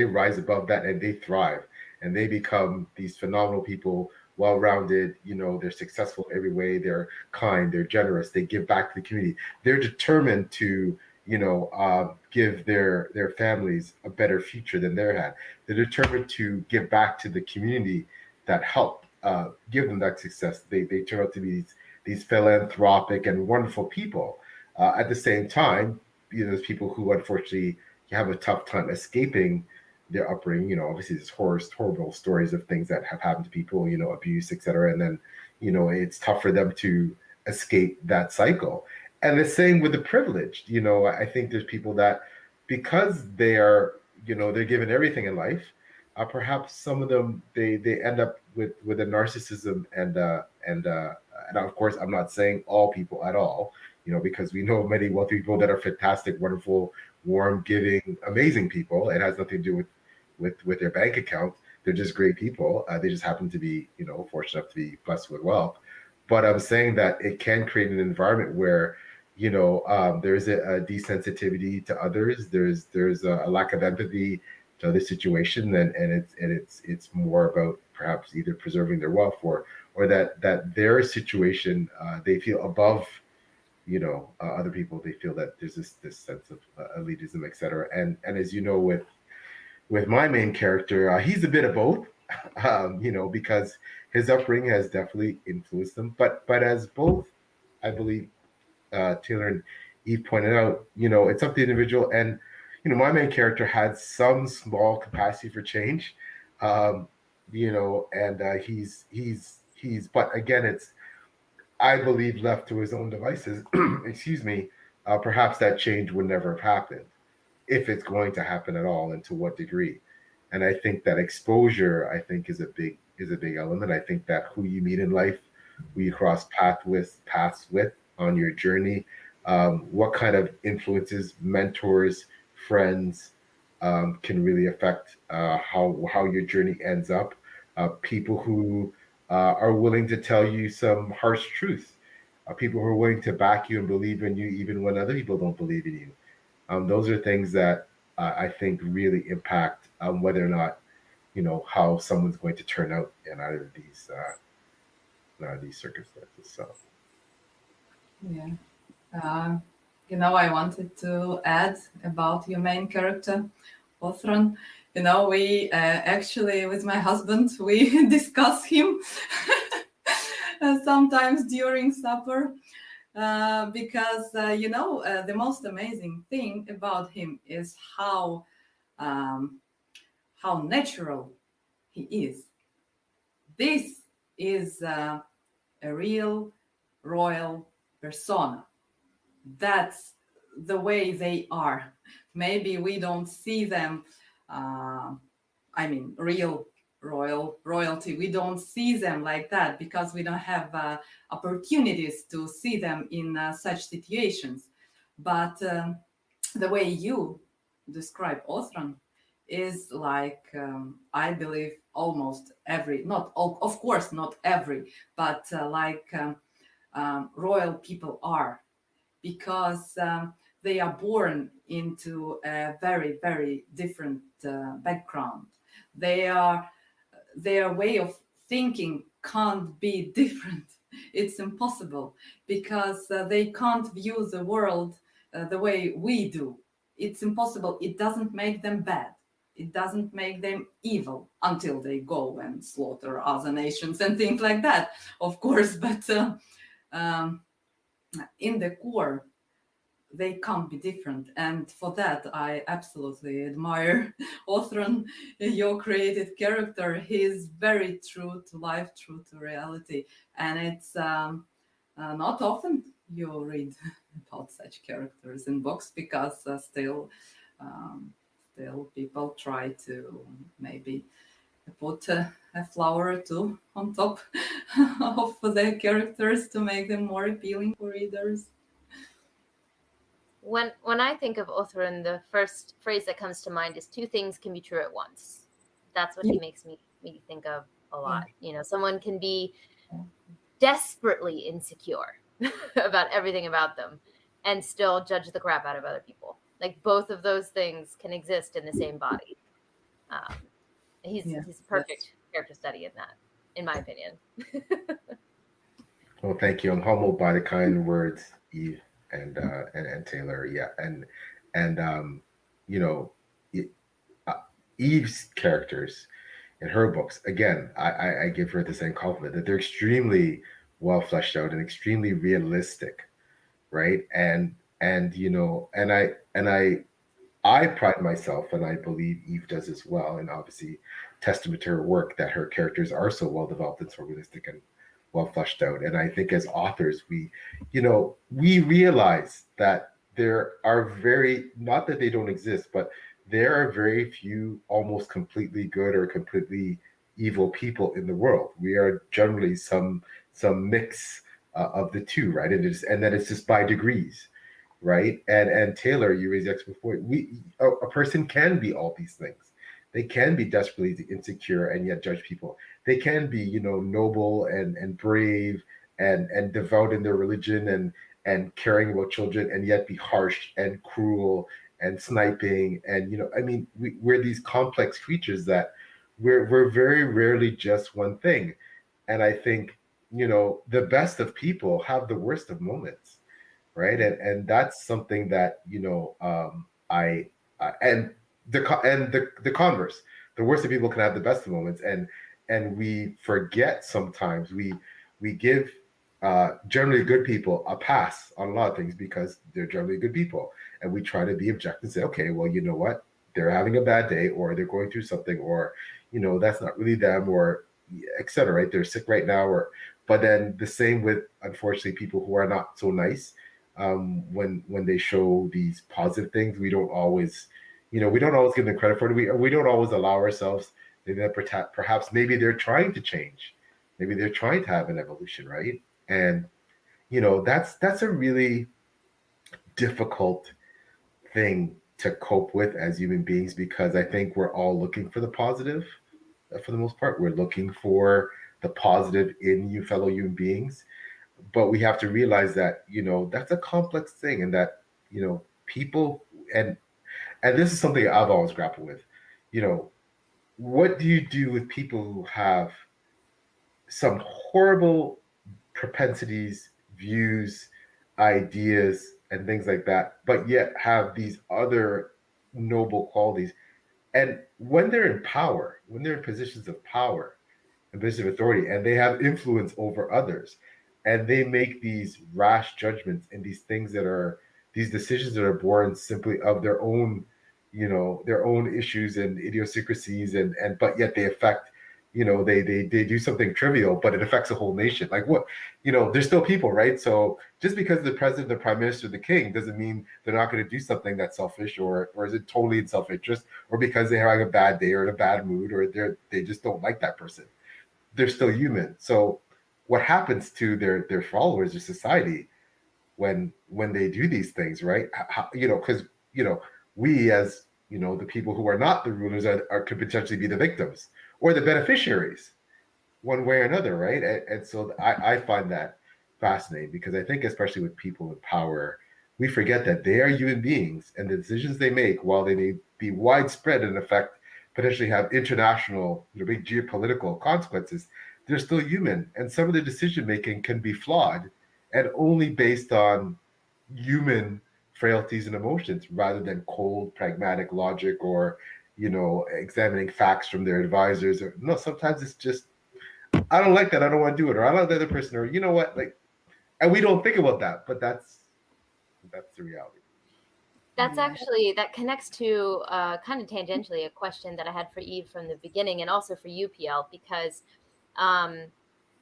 rise above that and they thrive and they become these phenomenal people, well-rounded. They're successful every way. They're kind. They're generous. They give back to the community. They're determined to give their families a better future than they had. They're determined to give back to the community that helped give them that success. They turn out to be these philanthropic and wonderful people. At the same time, there's people who unfortunately have a tough time escaping their upbringing. Obviously there's horrible stories of things that have happened to people, abuse, etc. And then, it's tough for them to escape that cycle. And the same with the privileged. I think there's people that because they are, they're given everything in life, perhaps some of them they end up with a narcissism and of course I'm not saying all people at all, because we know many wealthy people that are fantastic, wonderful, warm, giving, amazing people. It has nothing to do with their bank account. They're just great people. They just happen to be, fortunate enough to be blessed with wealth. But I'm saying that it can create an environment where, there's a desensitivity to others. There's a lack of empathy to other situation, and it's more about perhaps either preserving their wealth or that their situation they feel above other people. They feel that there's this sense of elitism, etc. And as you know, with my main character, he's a bit of both. Because his upbringing has definitely influenced him. But as both, I believe, Taylor and Eve pointed out, it's up to the individual. And my main character had some small capacity for change, and he's. But again, it's, I believe, left to his own devices. Excuse me. Perhaps that change would never have happened if it's going to happen at all, and to what degree. And I think that exposure, I think, is a big element. I think that who you meet in life, who you cross paths with on your journey, what kind of influences, mentors, friends, can really affect how your journey ends up. People who are willing to tell you some harsh truths. People who are willing to back you and believe in you even when other people don't believe in you. Those are things that I think really impact whether or not how someone's going to turn out in either of these circumstances. So Yeah. Uh, I wanted to add about your main character, Othran. We actually, with my husband, we discuss him sometimes during supper because, the most amazing thing about him is um, how natural he is. This is a real royal persona. That's the way they are. Maybe we don't see them, uh, real royalty. We don't see them like that because we don't have opportunities to see them in such situations. But the way you describe Othran is like, I believe, almost every, not all, of course, not every, but royal people are, because they are born into a very, very different background. They are, their way of thinking can't be different. It's impossible because they can't view the world the way we do. It's impossible. It doesn't make them bad. It doesn't make them evil until they go and slaughter other nations and things like that, of course. But um, in the core, they can't be different. And for that, I absolutely admire Othran, your creative character. He is very true to life, true to reality. And it's not often you read about such characters in books because still people try to maybe put a flower or two on top of their characters to make them more appealing for readers. When I think of Othran, the first phrase that comes to mind is two things can be true at once. That's what he makes me think of a lot. Someone can be desperately insecure about everything about them and still judge the crap out of other people. Like both of those things can exist in the same body. Um, he's perfect character study in that, in my opinion. Well, thank you. I'm humbled by the kind words, Eve and Taylor. Yeah, and you know, it, uh, Eve's characters in her books. Again, I give her the same compliment that they're extremely well fleshed out and extremely realistic, right? And I pride myself, and I believe Eve does as well, and obviously testament to her work that her characters are so well developed and so realistic and well fleshed out. And I think as authors, we realize that there are very, not that they don't exist, but there are very few almost completely good or completely evil people in the world. We are generally some mix of the two, right? And that it's just by degrees, right? And Taylor, you raised the excellent point. A person can be all these things. They can be desperately insecure and yet judge people. They can be, noble and brave and devout in their religion and caring about children and yet be harsh and cruel and sniping. And we're these complex creatures that we're very rarely just one thing. And I think, the best of people have the worst of moments, right? And that's something that and the converse, the worst of people can have the best of moments, and we forget sometimes we give generally good people a pass on a lot of things because they're generally good people, and we try to be objective and say, okay, well, you know what, they're having a bad day or they're going through something, or that's not really them, or etc., right? They're sick right now, or but then the same with, unfortunately, people who are not so nice. When they show these positive things, we don't always give them credit for it. We don't always allow ourselves, maybe that perhaps maybe they're trying to change, maybe they're trying to have an evolution, right? And that's a really difficult thing to cope with as human beings, because I think we're all looking for the positive. For the most part, we're looking for the positive in you fellow human beings, but we have to realize that that's a complex thing, and that people, and this is something I've always grappled with. What do you do with people who have some horrible propensities, views, ideas, and things like that, but yet have these other noble qualities. And when they're in power, when they're in positions of power and positions of authority, and they have influence over others, and they make these rash judgments and these things that are these decisions that are born simply of their own, their own issues and idiosyncrasies, and but yet they affect, they do something trivial, but it affects a whole nation. Like what, there's still people, right? So just because the president, the prime minister, the king doesn't mean they're not going to do something that's selfish, or is it totally in self-interest, or because they're having a bad day or in a bad mood, or they just don't like that person. They're still human. So what happens to their followers or society when they do these things, right? How, because we, as the people who are not the rulers, could potentially be the victims or the beneficiaries, one way or another, right? And so I find that fascinating, because I think, especially with people in power, we forget that they are human beings, and the decisions they make, while they may be widespread and affect, potentially have international, big geopolitical consequences, they're still human, and some of the decision making can be flawed and only based on human frailties and emotions, rather than cold pragmatic logic, or examining facts from their advisors. Or no, sometimes it's just, I don't like that, I don't want to do it, or I like the other person, or you know what, like, and we don't think about that, but that's the reality. That's Yeah. actually, that connects to kind of tangentially a question that I had for Eve from the beginning, and also for UPL, because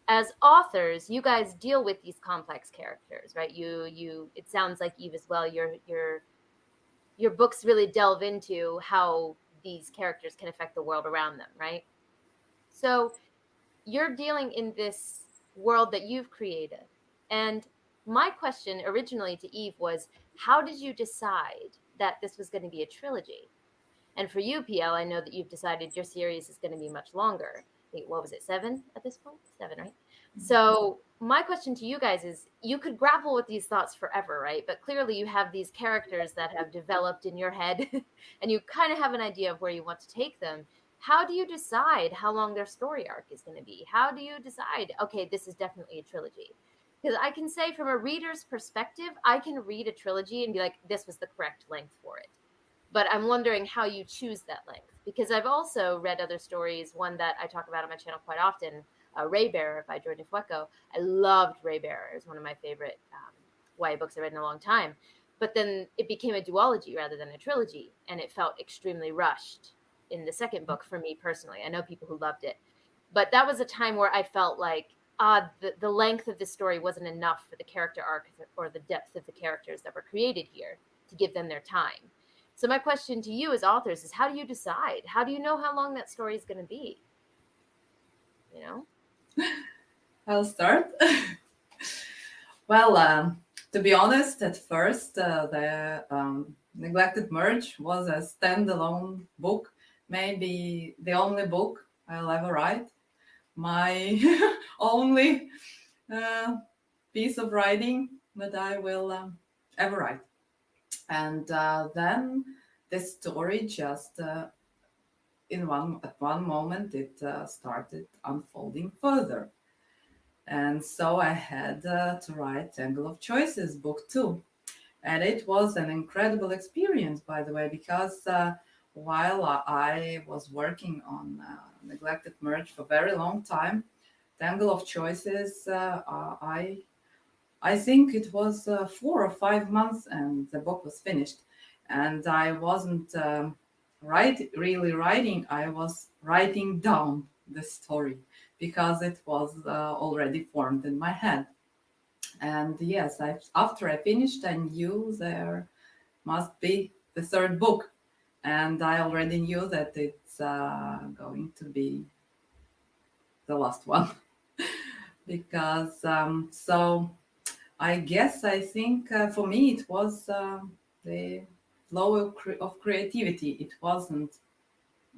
as authors, you guys deal with these complex characters, right? It sounds like Eve as well. Your books really delve into how these characters can affect the world around them, right? So you're dealing in this world that you've created. And my question originally to Eve was, how did you decide that this was going to be a trilogy? And for you, PL, I know that you've decided your series is going to be much longer. Wait, what was it, 7 at this point? 7, right? So my question to you guys is, you could grapple with these thoughts forever, right? But clearly you have these characters that have developed in your head and you kind of have an idea of where you want to take them. How do you decide how long their story arc is going to be? How do you decide, okay, this is definitely a trilogy? Because I can say, from a reader's perspective, I can read a trilogy and be like, this was the correct length for it. But I'm wondering how you choose that length, because I've also read other stories. One that I talk about on my channel quite often, Ray Bearer by Jordan Fueco. I loved Ray Bearer. It was one of my favorite YA books I read in a long time. But then it became a duology rather than a trilogy, and it felt extremely rushed in the second book for me personally. I know people who loved it, but that was a time where I felt like the length of the story wasn't enough for the character arc or the depth of the characters that were created here to give them their time. So my question to you as authors is, how do you decide? How do you know how long that story is going to be? I'll start. Well, to be honest, at first, the Neglected Merge was a standalone book, maybe the only book I'll ever write. My only piece of writing that I will ever write. And then the story just at one moment it started unfolding further, and so I had to write Tangle of Choices book 2, and it was an incredible experience, by the way, because while I was working on Neglected Merge for a very long time, Tangle of Choices, I think it was 4 or 5 months, and the book was finished. And I wasn't really writing, I was writing down the story because it was already formed in my head. And yes, after I finished, I knew there must be the third book. And I already knew that it's going to be the last one. Because so I guess I think for me it was the flow of creativity. It wasn't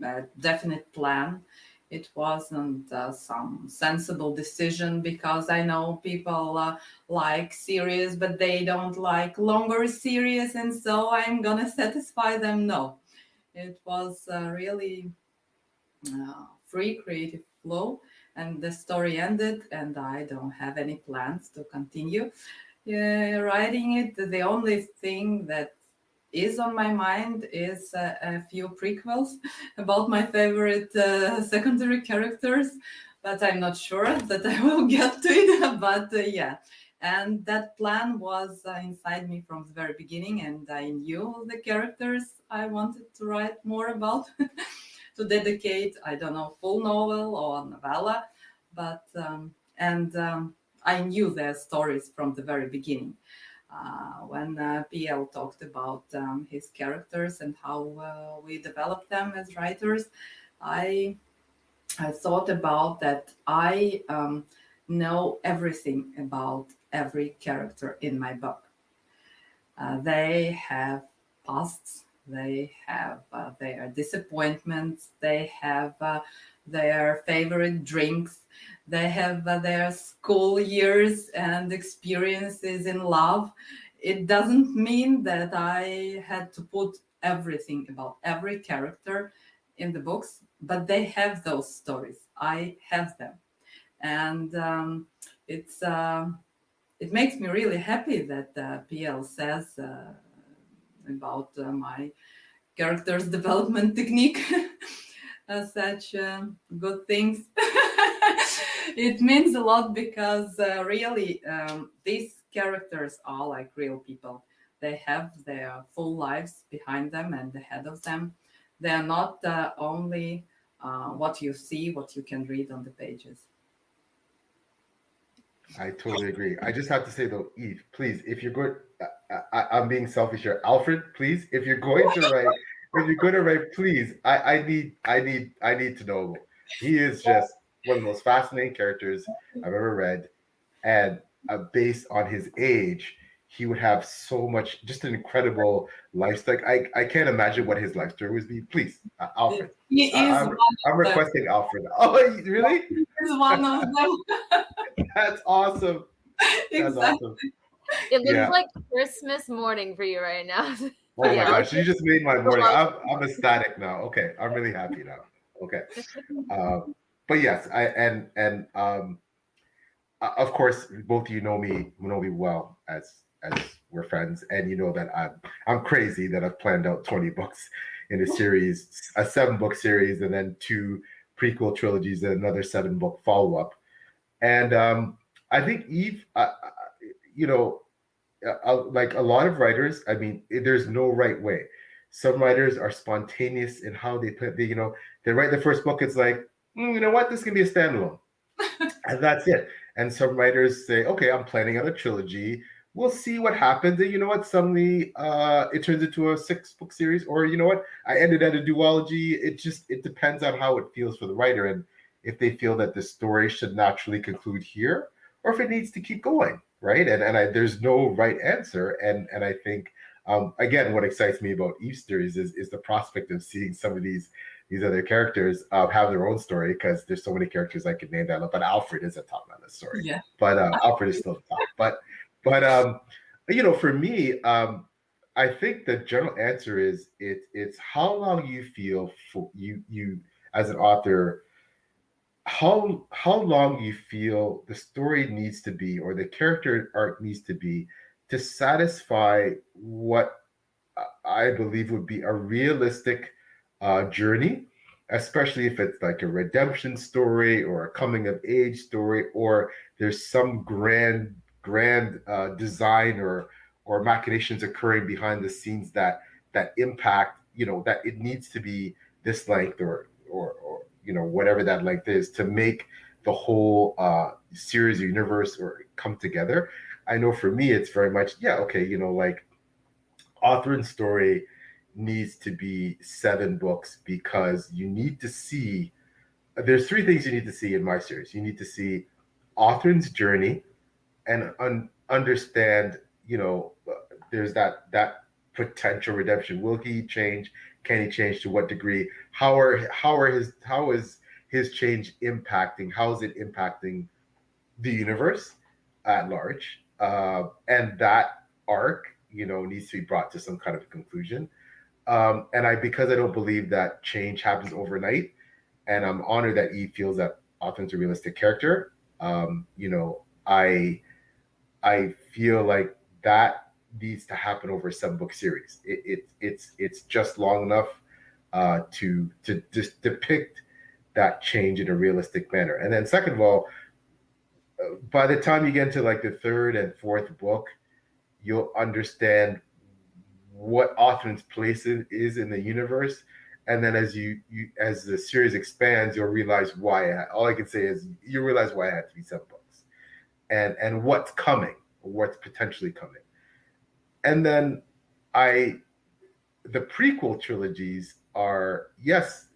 a definite plan. It wasn't some sensible decision, because I know people like series, but they don't like longer series, and so I'm gonna satisfy them. No, it was really free creative flow, and the story ended, and I don't have any plans to continue. Yeah, writing it, the only thing that is on my mind is a few prequels about my favorite secondary characters, but I'm not sure that I will get to it. But yeah, and that plan was inside me from the very beginning, and I knew the characters I wanted to write more about to dedicate, I don't know, full novel or novella, but I knew their stories from the very beginning. When PL talked about his characters and how we developed them as writers, I I thought about that I know everything about every character in my book. They have pasts, they have their disappointments, they have their favorite drinks, they have their school years and experiences in love. It doesn't mean that I had to put everything about every character in the books, but they have those stories. I have them. And it's. It makes me really happy that PL says about my character's development technique, such good things. It means a lot because really these characters are like real people. They have their full lives behind them and ahead of them. They are not only what you see, what you can read on the pages. I totally agree. I just have to say though, Eve, please, if you're going, I'm being selfish here. Alfred, please, if you're going to write, if you're going to write, please, I need to know. He is just one of the most fascinating characters I've ever read, and based on his age, he would have so much, just an incredible lifestyle. I can't imagine what his life story would be. Please, Alfred, He is one I'm of them. requesting Alfred. Oh, really? He is one of them. That's awesome. That's Exactly. awesome. It looks Yeah. like Christmas morning for you right now. Oh my Yeah, gosh, you just made my morning. love. I'm ecstatic now. Okay, I'm really happy now. Okay, um, but yes, of course both of you know me well as we're friends, and you know that I'm crazy that I've planned out 20 books in a series, a 7 book series, and then 2 prequel trilogies and another 7 book follow up. And I think Eve, you know, like a lot of writers, I mean, there's no right way. Some writers are spontaneous in how they put, they write the first book. It's like, you know what, this can be a standalone, and that's it. And some writers say, okay, I'm planning out a trilogy. We'll see what happens. And you know what? Suddenly, it turns into a 6 book series, or you know what? I ended at a duology. It depends on how it feels for the writer, and if they feel that the story should naturally conclude here, or if it needs to keep going, right? There's no right answer, and I think again, what excites me about Eve series is the prospect of seeing some of these other characters have their own story, because there's so many characters I could name that. But Alfred is a top on this story. Yeah. But Alfred is still the top. But for me, I think the general answer is it's how long you feel for you as an author, how long you feel the story needs to be, or the character arc needs to be, to satisfy what I believe would be a realistic journey, especially if it's like a redemption story or a coming of age story, or there's some grand design or machinations occurring behind the scenes that impact, that it needs to be this length, or whatever that length is, to make the whole series or universe or come together. I know for me, it's very much, yeah, okay, like author and story needs to be 7 books, because you need to see, there's 3 things you need to see in my series. You need to see author's journey and understand, there's that potential redemption. Will he change? Can he change? To what degree? How is his change impacting? How is it impacting the universe at large? And that arc, needs to be brought to some kind of conclusion. And because I don't believe that change happens overnight, and I'm honored that Eve feels that Autumn's a realistic character. I feel like that needs to happen over a 7-book series. It's just long enough to just depict that change in a realistic manner. And then second of all, by the time you get into like the third and fourth book, you'll understand what Othrin's place is in the universe. And then as the series expands, you'll realize why. All I can say is you realize why it had to be 7 books, and what's coming, what's potentially coming. And then the prequel trilogies are, yes,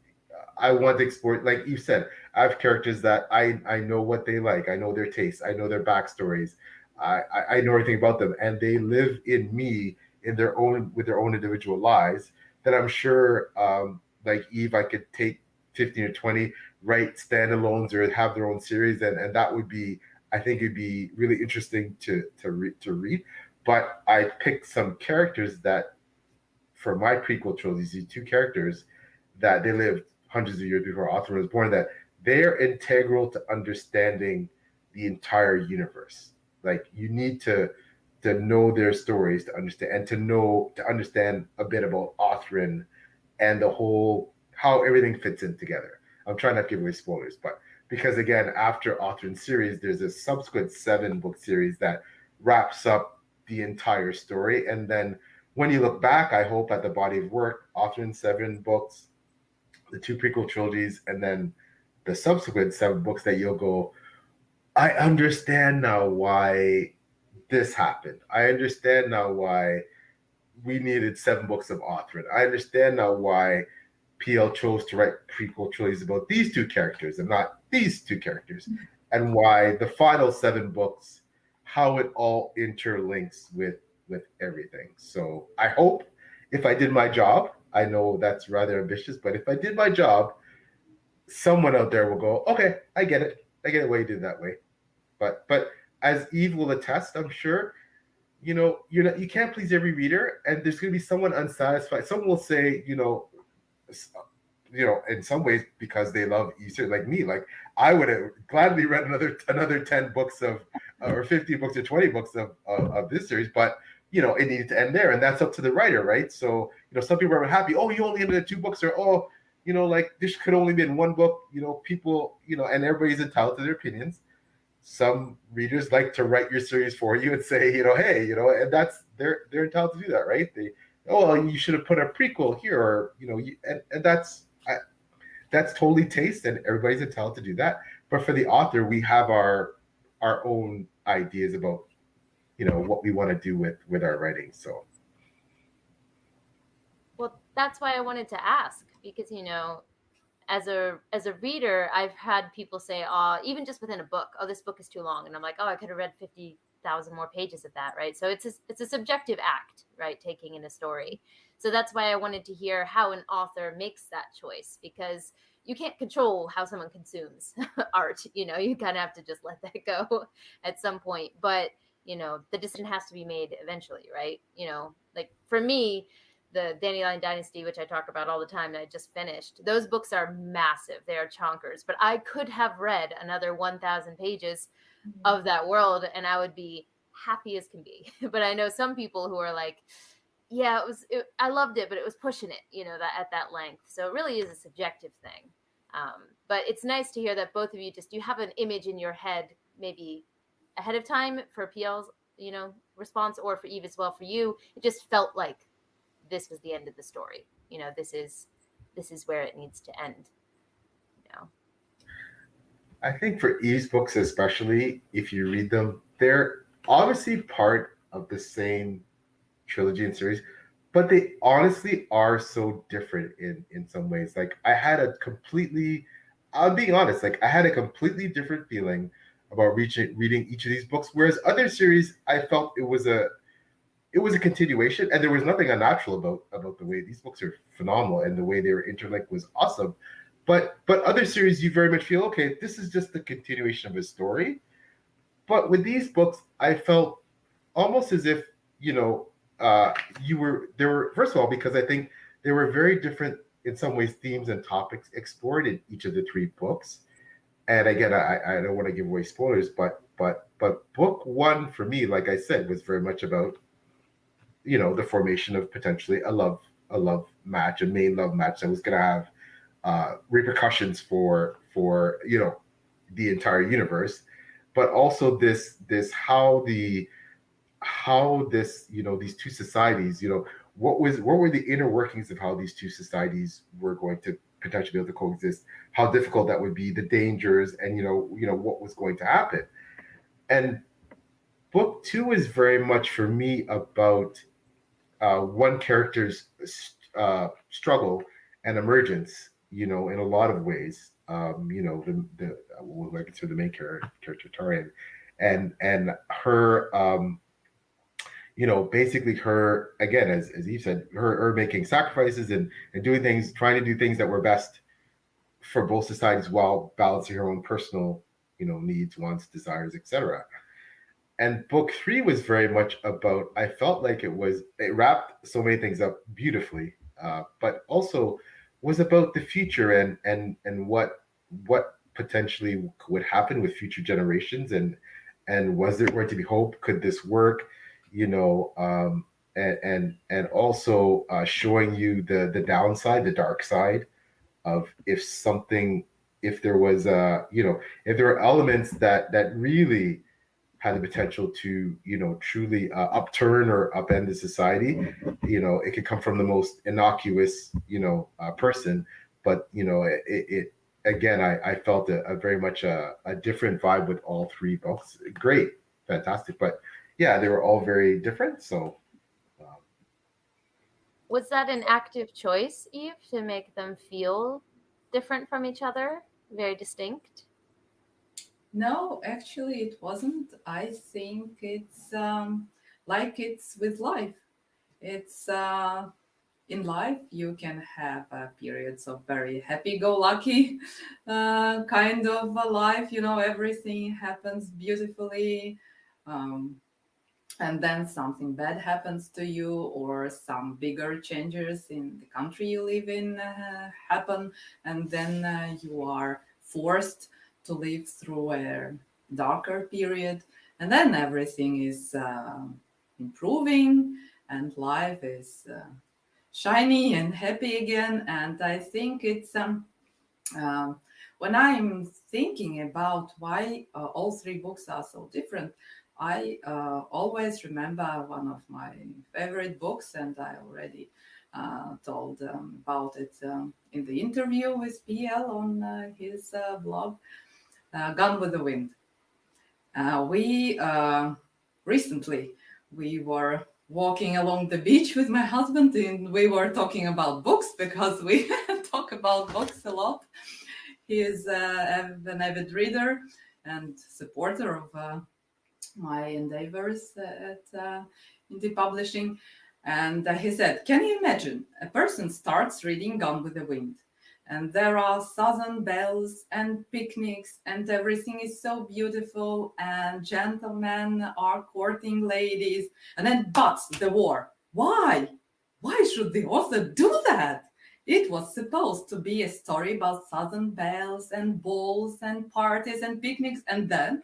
I want to explore, like you said, I have characters that I know what they like, I know their tastes, I know their backstories, I know everything about them, and they live in me in their own with their own individual lives. That I'm sure, like Eve, I could take 15 or 20, write standalones or have their own series, and that would be, I think it'd be really interesting to read. But I picked some characters that, for my prequel trilogy, these 2 characters that they lived hundreds of years before Othrin was born, that they're integral to understanding the entire universe. Like, you need to know their stories to understand, and to understand a bit about Othrin and the whole, how everything fits in together. I'm trying not to give away spoilers, but because again, after Othrin's series, there's a subsequent 7-book series that wraps up the entire story. And then when you look back, I hope, at the body of work, Othrin's 7 books, the 2 prequel trilogies, and then the subsequent 7 books, that you'll go, I understand now why this happened. I understand now why we needed 7 books of Othrin. I understand now why PL chose to write prequel trilogies about these 2 characters and not these 2 characters, and why the final 7 books, how it all interlinks with everything. So I hope, if I did my job, I know that's rather ambitious, but if I did my job, someone out there will go, okay, I get it why you did it that way. But as Eve will attest, I'm sure, you can't please every reader, and there's going to be someone unsatisfied. Someone will say, in some ways, because they love Easter, like me, like I would have gladly read another 10 books of, or 50 books or 20 books of this series, but it needed to end there, and that's up to the writer, right? So some people are happy, oh, you only ended at 2 books, or oh, like this could only be in 1 book. People, and everybody's entitled to their opinions. Some readers like to write your series for you and say, hey, and that's they're entitled to do that, right? Well, you should have put a prequel here, or and that's totally taste, and everybody's entitled to do that. But for the author, we have our own ideas about what we want to do with our writing. So, well, that's why I wanted to ask, because as a reader, I've had people say, even just within a book, this book is too long, and I'm like, I could have read 50,000 more pages of that, right? So it's a subjective act, right? Taking in a story. So that's why I wanted to hear how an author makes that choice, because you can't control how someone consumes art. You kind of have to just let that go at some point. But the decision has to be made eventually, right? Like for me, the Dandelion Dynasty, which I talk about all the time, that I just finished, those books are massive. They are chonkers. But I could have read another 1,000 pages of that world, and I would be happy as can be. But I know some people who are like, yeah, I loved it, but it was pushing it, that at that length. So it really is a subjective thing. But it's nice to hear that both of you you have an image in your head, maybe ahead of time for PL's, response, or for Eve as well. For you, it just felt like this was the end of the story. This is where it needs to end. I think for Eve's books, especially, if you read them, they're obviously part of the same trilogy and series, but they honestly are so different in some ways. Like, I'm being honest, like I had a completely different feeling about reading each of these books, whereas other series, I felt it was a continuation, and there was nothing unnatural about the way these books are phenomenal, and the way they were interlinked was awesome. But other series, you very much feel, okay, this is just the continuation of a story. But with these books, I felt almost as if there were, first of all, because I think there were very different, in some ways, themes and topics explored in each of the 3 books, And again, I don't want to give away spoilers, but book one for me, like I said, was very much about, the formation of potentially a love match, a main love match that was going to have repercussions for the entire universe, but also this how this these two societies, what were the inner workings of how these two societies were going to potentially be able to coexist, how difficult that would be, the dangers, and what was going to happen. And book two is very much for me about one character's struggle and emergence, in a lot of ways. The well, I consider the main character Tarian, and her, basically her, again, as Eve said, her making sacrifices and doing things, trying to do things that were best for both societies while balancing her own personal, needs, wants, desires, etc. And book three was very much about, I felt like it wrapped so many things up beautifully, but also was about the future and what potentially would happen with future generations, and was there going to be hope, could this work, and also showing you the downside, the dark side of if there was if there were elements that really had the potential to truly upturn or upend the society. It could come from the most innocuous person, but it again, I felt a very much a different vibe with all three books. Great, fantastic, but yeah, they were all very different. So Was that an active choice, Eve, to make them feel different from each other, very distinct? No, actually, it wasn't. I think it's like it's with life. It's in life you can have periods of very happy-go-lucky kind of a life. Everything happens beautifully. Um, and then something bad happens to you, or some bigger changes in the country you live in happen, and then you are forced to live through a darker period, and then everything is improving and life is shiny and happy again. And I think it's um, when I'm thinking about why all three books are so different, I always remember one of my favorite books, and I already told about it in the interview with PL on his blog, Gone with the Wind. We recently we were walking along the beach with my husband, and we were talking about books because we talk about books a lot. He is an avid reader and supporter of my endeavors at indie publishing. And he said, "Can you imagine? A person starts reading Gone with the Wind, and there are southern bells and picnics, and everything is so beautiful, and gentlemen are courting ladies, and then but the war. Why? Why should the author do that? It was supposed to be a story about southern bells and balls and parties and picnics, and then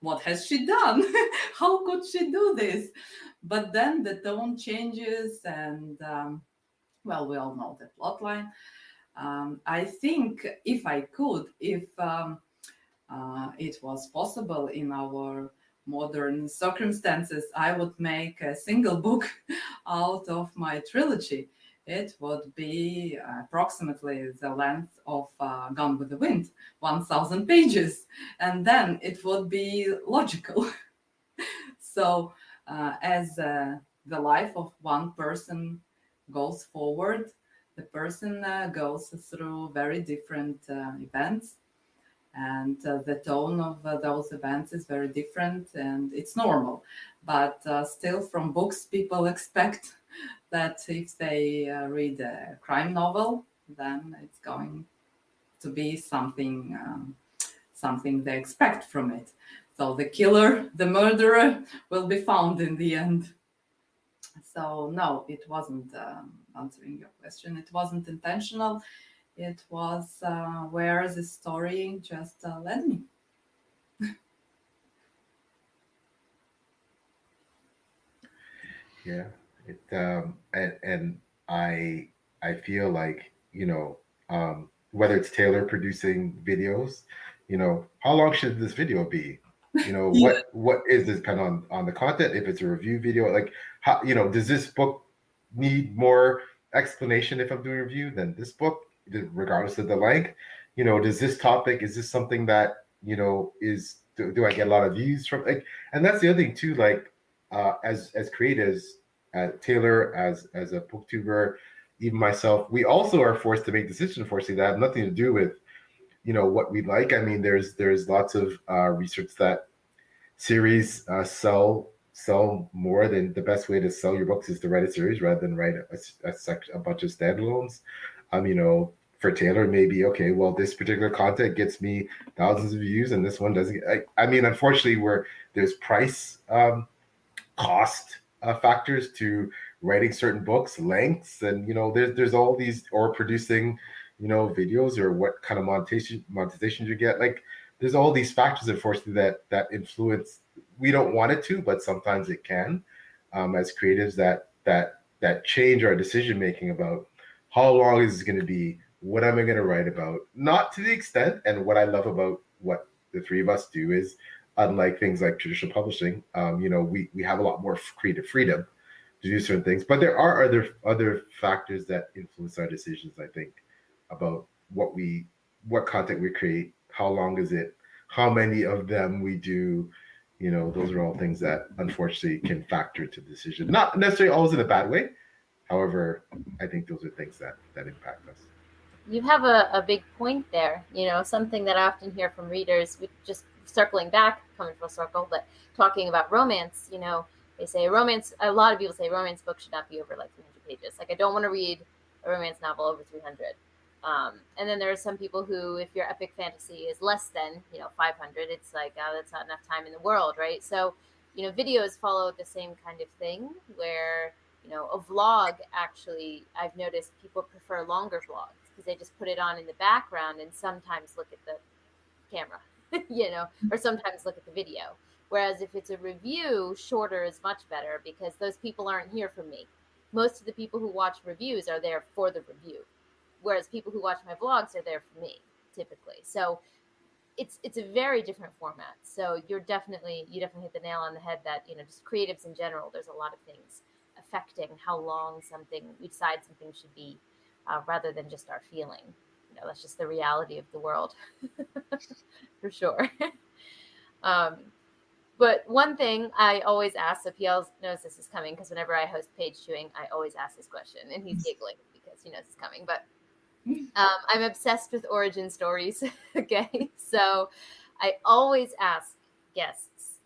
what has she done? How could she do this?" But then the tone changes, and well, we all know the plotline. I think if it was possible in our modern circumstances, I would make a single book out of my trilogy. It would be approximately the length of Gone with the Wind, 1,000 pages, and then it would be logical. So, as the life of one person goes forward, the person goes through very different events, and the tone of those events is very different, and it's normal. But still, from books, people expect that if they read a crime novel, then it's going to be something they expect from it. So the killer, the murderer, will be found in the end. So no, it wasn't answering your question. It wasn't intentional. It was where the story just led me. Yeah, and I feel like, whether it's Taylor producing videos, how long should this video be? Yeah. What is this depend on the content? If it's a review video, like, how, does this book need more explanation if I'm doing a review than this book, regardless of the length? Does this topic, is this something that, do I get a lot of views from, like? And that's the other thing too, like, as creatives, Taylor as a booktuber, even myself, we also are forced to make decisions, unfortunately, that have nothing to do with what we like. I mean, there's lots of research that series sell more. Than the best way to sell your books is to write a series rather than write a bunch of standalones. For Taylor, maybe, okay, well, this particular content gets me thousands of views and this one doesn't. I mean, unfortunately, where there's price cost factors to writing certain books, lengths, and there's all these, or producing videos, or what kind of monetization you get. Like, there's all these factors, unfortunately, that influence. We don't want it to, but sometimes it can, as creatives, that change our decision making about how long is it going to be, what am I going to write about, not to the extent. And what I love about what the three of us do is, unlike things like traditional publishing, we have a lot more creative freedom to do certain things. But there are other factors that influence our decisions, I think, about what content we create, how long is it, how many of them we do. Those are all things that unfortunately can factor into the decision. Not necessarily always in a bad way. However, I think those are things that impact us. You have a big point there. Something that I often hear from readers, just circling back, coming full circle, but talking about romance, they say a lot of people say romance books should not be over like 300 pages. Like, I don't want to read a romance novel over 300. And then there are some people who, if your epic fantasy is less than, 500, it's like, oh, that's not enough time in the world, right? So, videos follow the same kind of thing where, a vlog, actually, I've noticed people prefer longer vlogs because they just put it on in the background and sometimes look at the camera, or sometimes look at the video. Whereas if it's a review, shorter is much better because those people aren't here for me. Most of the people who watch reviews are there for the review, whereas people who watch my vlogs are there for me, typically. So it's a very different format. So you definitely hit the nail on the head that, just creatives in general, there's a lot of things affecting how long we decide something should be, rather than just our feeling. That's just the reality of the world. For sure. um, but one thing I always ask, so PL knows this is coming because whenever I host page chewing, I always ask this question, and he's giggling because he knows it's coming. But I'm obsessed with origin stories. Okay, so I always ask guests.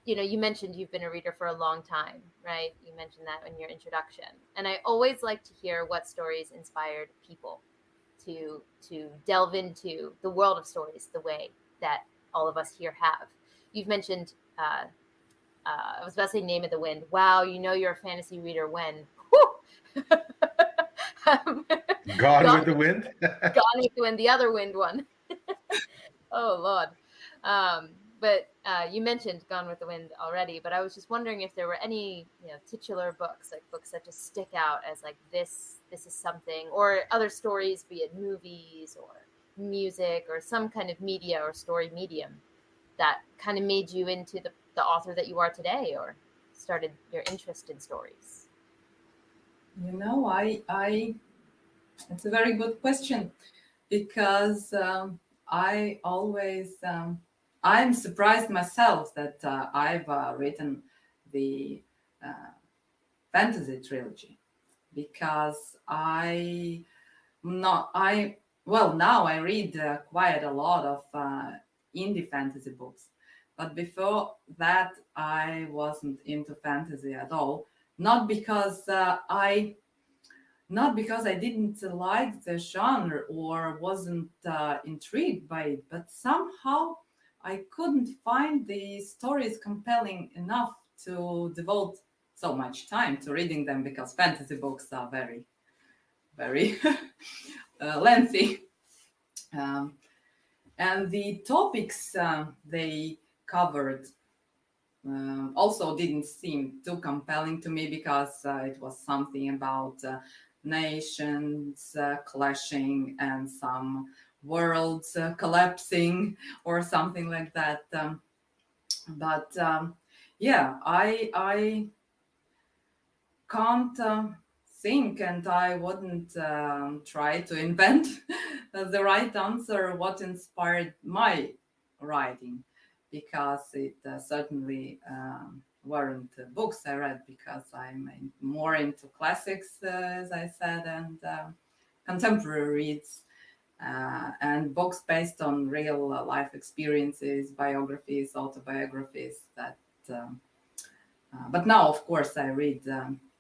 You mentioned you've been a reader for a long time, right? You mentioned that in your introduction, and I always like to hear what stories inspired people to delve into the world of stories the way that all of us here have. You've mentioned, I was about to say Name of the Wind. Wow, you're a fantasy reader when. Gone Gone, with the Wind. Gone with the Wind, the other wind one. Oh, Lord. But you mentioned Gone with the Wind already, but I was just wondering if there were any, titular books, like books that just stick out as like this is something, or other stories, be it movies or music or some kind of media or story medium that kind of made you into the author that you are today, or started your interest in stories. I it's a very good question because I always I'm surprised myself that I've written the uh, fantasy trilogy because now I read quite a lot of indie fantasy books, but before that I wasn't into fantasy at all. Not because I didn't like the genre or wasn't intrigued by it, but somehow I couldn't find the stories compelling enough to devote so much time to reading them because fantasy books are very very lengthy. And the topics they covered also didn't seem too compelling to me, because it was something about nations clashing and some worlds collapsing or something like that. But yeah, I can't think, and I wouldn't try to invent the right answer what inspired my writing, because it certainly weren't books I read, because I'm more into classics, as I said, and contemporary reads, and books based on real life experiences, biographies, autobiographies. But now, of course, I read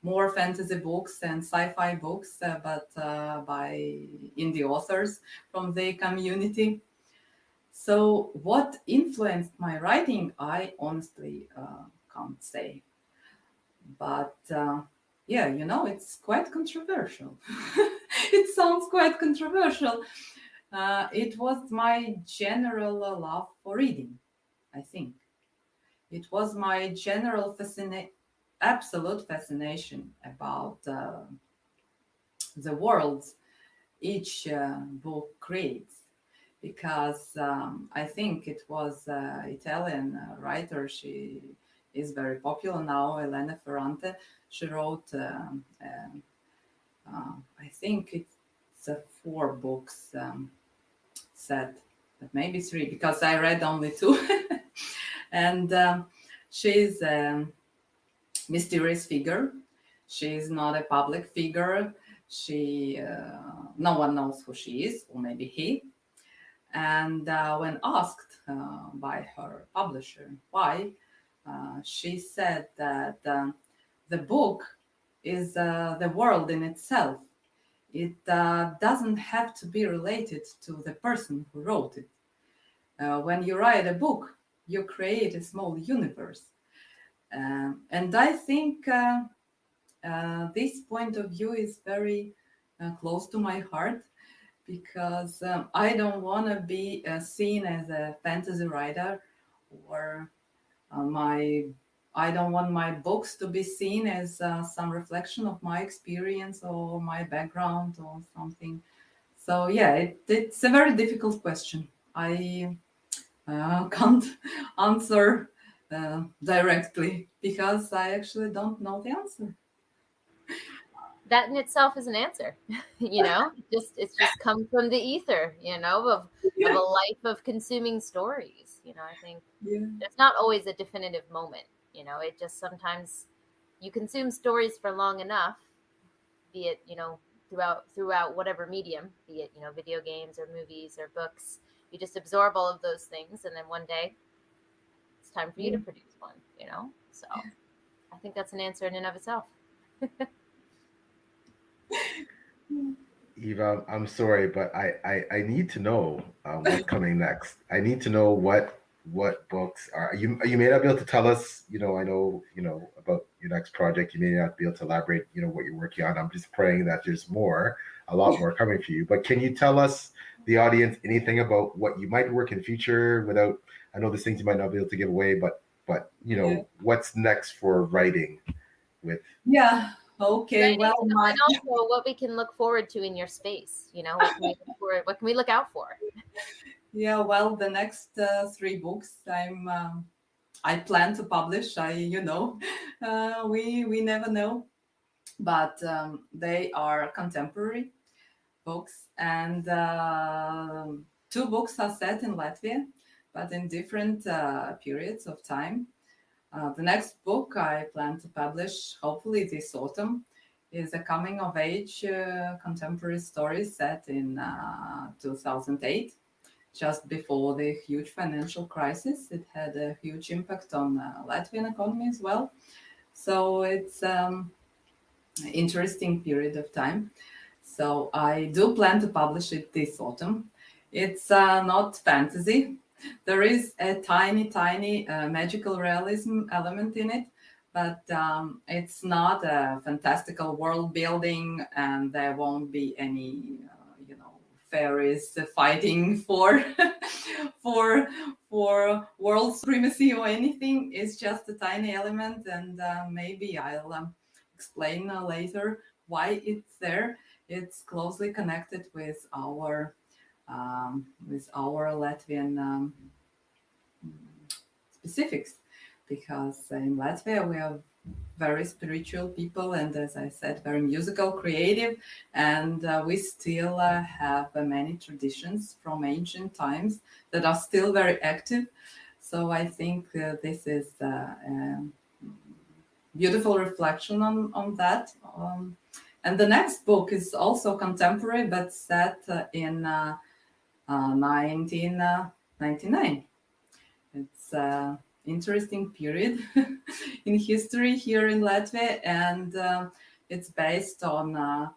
more fantasy books and sci-fi books, but by indie authors from the community. So, what influenced my writing, I honestly can't say. But yeah, it's quite controversial. It sounds quite controversial. It was my general love for reading, I think. It was my general absolute fascination about the worlds each book creates. Because I think it was Italian writer. She is very popular now, Elena Ferrante. She wrote, I think it's 4 books set, but maybe 3, because I read only 2. And she's a mysterious figure. She's not a public figure. No one knows who she is, or maybe he. And when asked by her publisher why, she said that the book is the world in itself. It doesn't have to be related to the person who wrote it. When you write a book, you create a small universe. And I think this point of view is very close to my heart, because I don't want to be seen as a fantasy writer, or I don't want my books to be seen as some reflection of my experience or my background or something. So yeah, it's a very difficult question. I can't answer directly, because I actually don't know the answer. That in itself is an answer. It's just come from the ether, of a life of consuming stories. I think Yeah. there's not always a definitive moment. It just sometimes you consume stories for long enough, be it throughout whatever medium, be it video games or movies or books. You just absorb all of those things, and then one day it's time for you to produce one. So I think that's an answer in and of itself. Eva, I'm sorry, but I need to know what's coming next. I need to know what books are you may not be able to tell us. I know about your next project. You may not be able to elaborate. What you're working on. I'm just praying that there's a lot more coming for you. But can you tell us, the audience, anything about what you might work in the future? Without, I know there's things you might not be able to give away, but Yeah. what's next for writing with. Yeah. Okay. Writing Well, stuff, and also what we can look forward to in your space. What can we look out for? yeah. Well, the next 3 books I plan to publish. We never know, but they are contemporary books, and 2 books are set in Latvia, but in different periods of time. The next book I plan to publish, hopefully this autumn, is a coming of age contemporary story set in 2008, just before the huge financial crisis. It had a huge impact on Latvian economy as well. So it's an interesting period of time. So I do plan to publish it this autumn. It's not fantasy. There is a tiny magical realism element in it, but it's not a fantastical world building, and there won't be any, fairies fighting for for world supremacy or anything. It's just a tiny element, and maybe I'll explain later why it's there. It's closely connected with our Latvian specifics, because in Latvia we are very spiritual people, and as I said, very musical, creative, and we still have many traditions from ancient times that are still very active. So I think this is a beautiful reflection on that. And the next book is also contemporary, but set in 1999. It's an interesting period in history here in Latvia, and it's based on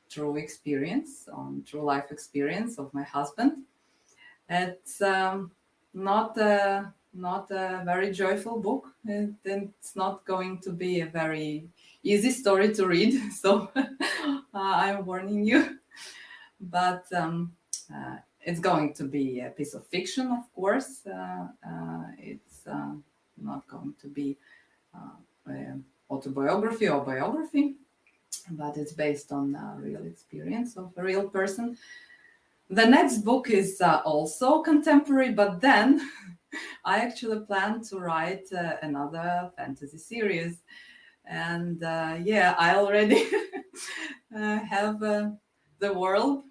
true experience, on true life experience of my husband. It's not a very joyful book. It's not going to be a very easy story to read, so I'm warning you. But it's going to be a piece of fiction, of course. It's not going to be autobiography or biography, but it's based on real experience of a real person. The next book is also contemporary, but then I actually plan to write another fantasy series. And I already have the world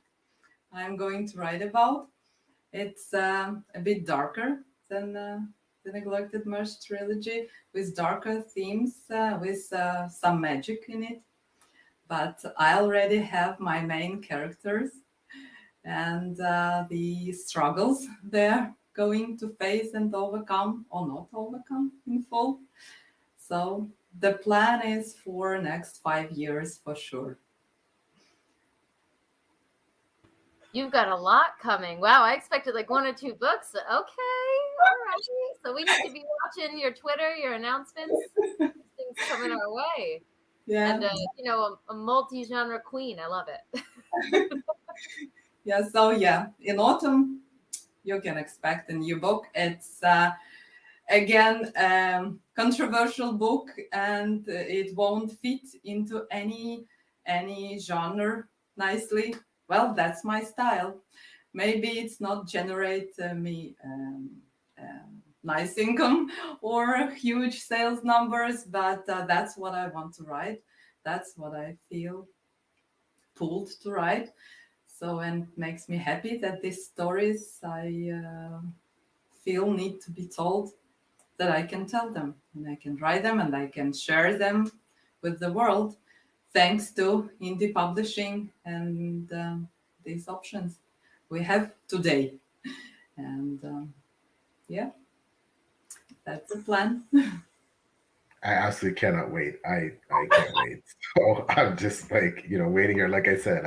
I'm going to write about. It's a bit darker than the Neglected Merge trilogy, with darker themes, with some magic in it. But I already have my main characters and the struggles they're going to face and overcome or not overcome in full. So the plan is for next 5 years for sure. You've got a lot coming. Wow, I expected like 1 or 2 books. Okay, all right. So we need to be watching your Twitter, your announcements. Things coming our way. Yeah. And a multi-genre queen. I love it. In autumn you can expect a new book. It's again controversial book, and it won't fit into any genre nicely. Well, that's my style. Maybe it's not generate me nice income or huge sales numbers, but that's what I want to write. That's what I feel pulled to write. So, and it makes me happy that these stories I feel need to be told, that I can tell them and I can write them and I can share them with the world, thanks to indie publishing and these options we have today. And that's the plan. I absolutely cannot wait. I can't wait. So I'm just like, waiting here. Like I said,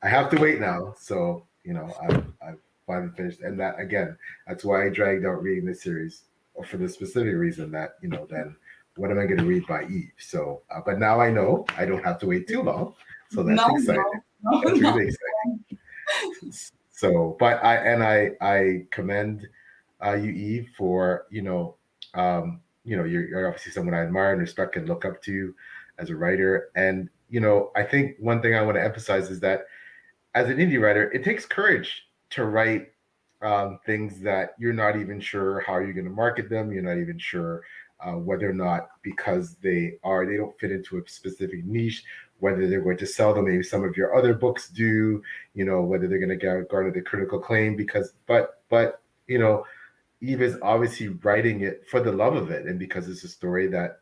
I have to wait now. So, I've finally finished. And that, again, that's why I dragged out reading this series, for the specific reason that, then what am I going to read by Eve? So, but now I know I don't have to wait too long. So that's exciting. That's really exciting. So, but I commend you, Eve, for, you're obviously someone I admire and respect and look up to as a writer. And, I think one thing I want to emphasize is that as an indie writer, it takes courage to write things that you're not even sure how you're going to market them. You're not even sure whether or not, because they don't fit into a specific niche, whether they're going to sell them. Maybe some of your other books do, whether they're going to garner the critical acclaim, but Eve is obviously writing it for the love of it, and because it's a story that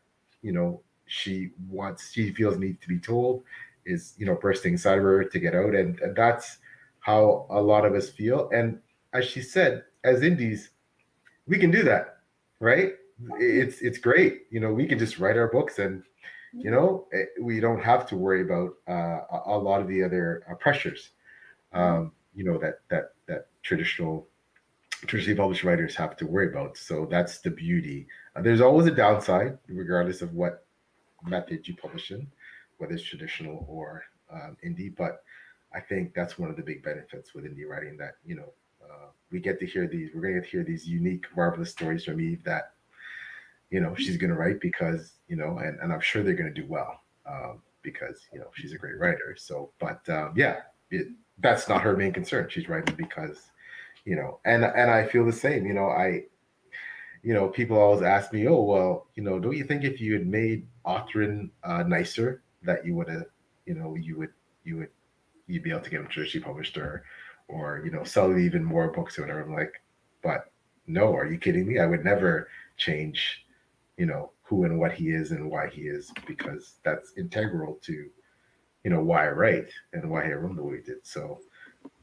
she feels needs to be told, is bursting inside of her to get out, and that's how a lot of us feel. And as she said, as indies, we can do that, right? It's great. We can just write our books, and we don't have to worry about a lot of the other pressures. That traditional traditionally published writers have to worry about. So that's the beauty. There's always a downside, regardless of what method you publish in, whether it's traditional or indie. But I think that's one of the big benefits with indie writing, that we get to hear these. We're going to get to hear these unique, marvelous stories from Eve that she's going to write, because and I'm sure they're going to do well, because she's a great writer. So, but yeah, that's not her main concern. She's writing because and I feel the same. People always ask me, oh, well, don't you think if you had made authoring nicer, that you would have, you'd be able to get them traditionally published, or sell even more books or whatever. I'm like, but no, are you kidding me? I would never change, who and what he is and why he is, because that's integral to, why I write and why I run the way he did. So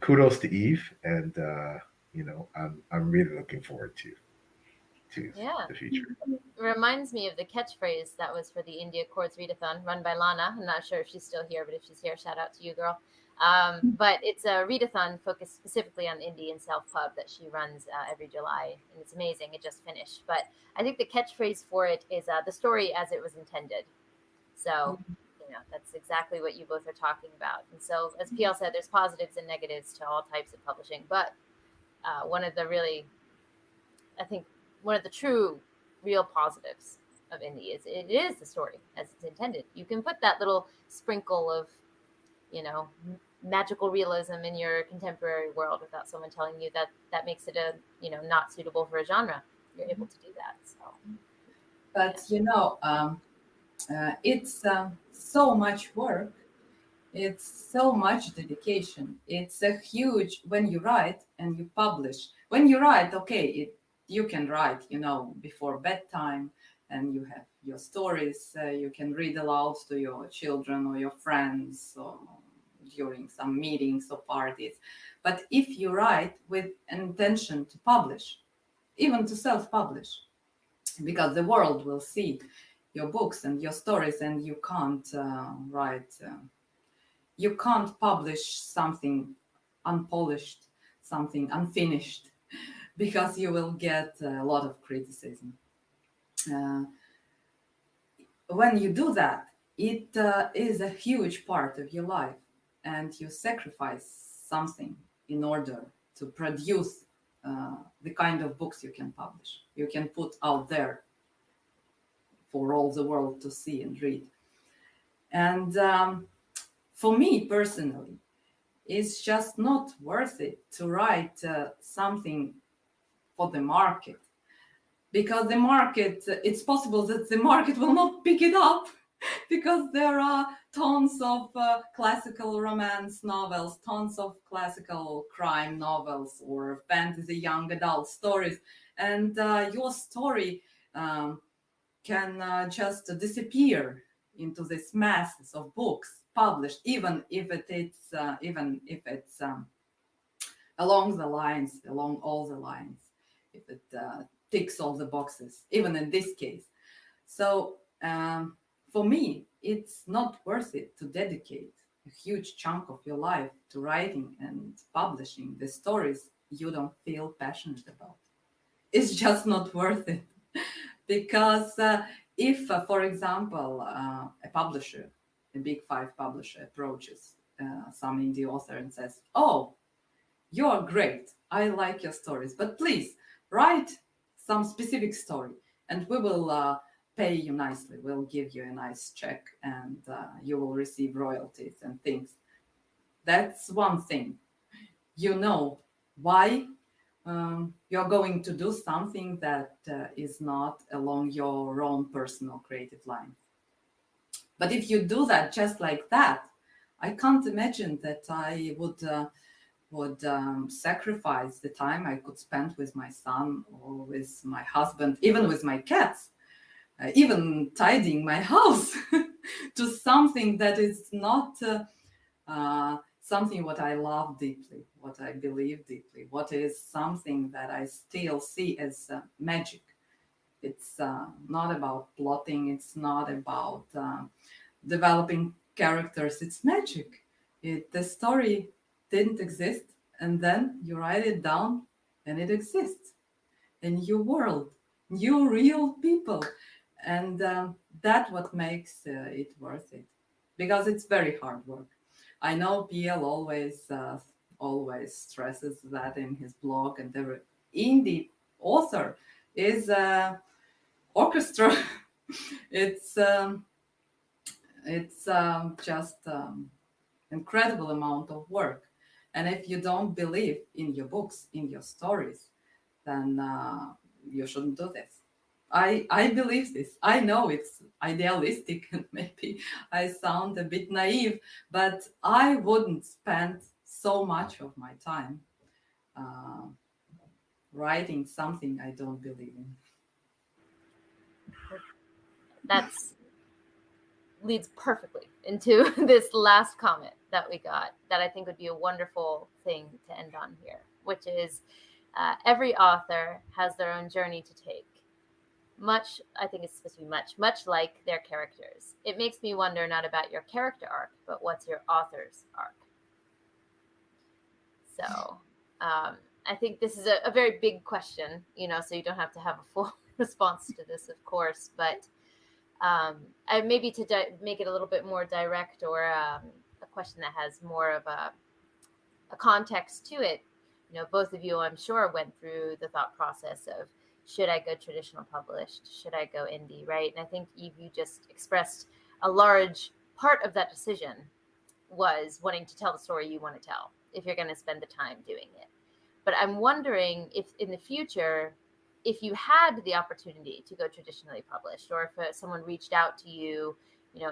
kudos to Eve, and I'm really looking forward to the future. Reminds me of the catchphrase that was for the India Chords Readathon run by Lana. I'm not sure if she's still here, but if she's here, shout out to you, girl. But it's a readathon focused specifically on indie and self-pub that she runs every July, and it's amazing. It just finished. But I think the catchphrase for it is the story as it was intended. So, that's exactly what you both are talking about. And so, as PL said, there's positives and negatives to all types of publishing. But one of the true real positives of indie is it is the story as it's intended. You can put that little sprinkle of magical realism in your contemporary world without someone telling you that makes it not suitable for a genre. You're able to do that. So, but it's so much work. It's so much dedication. It's a huge, when you write and you publish. When you write, okay, you can write, before bedtime, and you have your stories. You can read aloud to your children or your friends, or during some meetings or parties. But if you write with an intention to publish, even to self-publish, because the world will see your books and your stories, and you can't you can't publish something unpolished, something unfinished, because you will get a lot of criticism. When you do that, it is a huge part of your life, and you sacrifice something in order to produce the kind of books you can publish, you can put out there for all the world to see and read. And for me personally, it's just not worth it to write something for the market, because the market, it's possible that the market will not pick it up, because there are tons of classical romance novels, tons of classical crime novels, or fantasy young adult stories, and your story can just disappear into this masses of books published, even if it's along all the lines, if it ticks all the boxes, even in this case. So for me, it's not worth it to dedicate a huge chunk of your life to writing and publishing the stories you don't feel passionate about. It's just not worth it. Because if, for example, a publisher, a big five publisher, approaches some indie author and says, "Oh, you're great. I like your stories, but please write some specific story, and we will pay you nicely. We'll give you a nice check, and you will receive royalties and things." That's one thing. You know why you're going to do something that is not along your own personal creative line. But if you do that just like that, I can't imagine that I would sacrifice the time I could spend with my son or with my husband, even with my cats, even tidying my house, to something that is not something what I love deeply, what I believe deeply, what is something that I still see as magic. It's not about plotting, it's not about developing characters, it's magic. The story didn't exist, and then you write it down, and it exists. A new world, new real people, and that's what makes it worth it, because it's very hard work. I know PL always stresses that in his blog, and the indie author is orchestra. it's just incredible amount of work, and if you don't believe in your books, in your stories, then you shouldn't do this. I believe this. I know it's idealistic and maybe I sound a bit naive, but I wouldn't spend so much of my time uh, writing something I don't believe in. That's leads perfectly into this last comment that we got that I think would be a wonderful thing to end on here, which is every author has their own journey to take. Much, I think it's supposed to be much like their characters. It makes me wonder not about your character arc, but what's your author's arc. So I think this is a very big question, so you don't have to have a full response to this, of course, but maybe to make it a little bit more direct, or a question that has more of a context to it. Both of you, I'm sure, went through the thought process of, should I go traditional published? Should I go indie, right? And I think, Eve, you just expressed a large part of that decision was wanting to tell the story you want to tell, if you're going to spend the time doing it. But I'm wondering if in the future, if you had the opportunity to go traditionally published, or if someone reached out to you,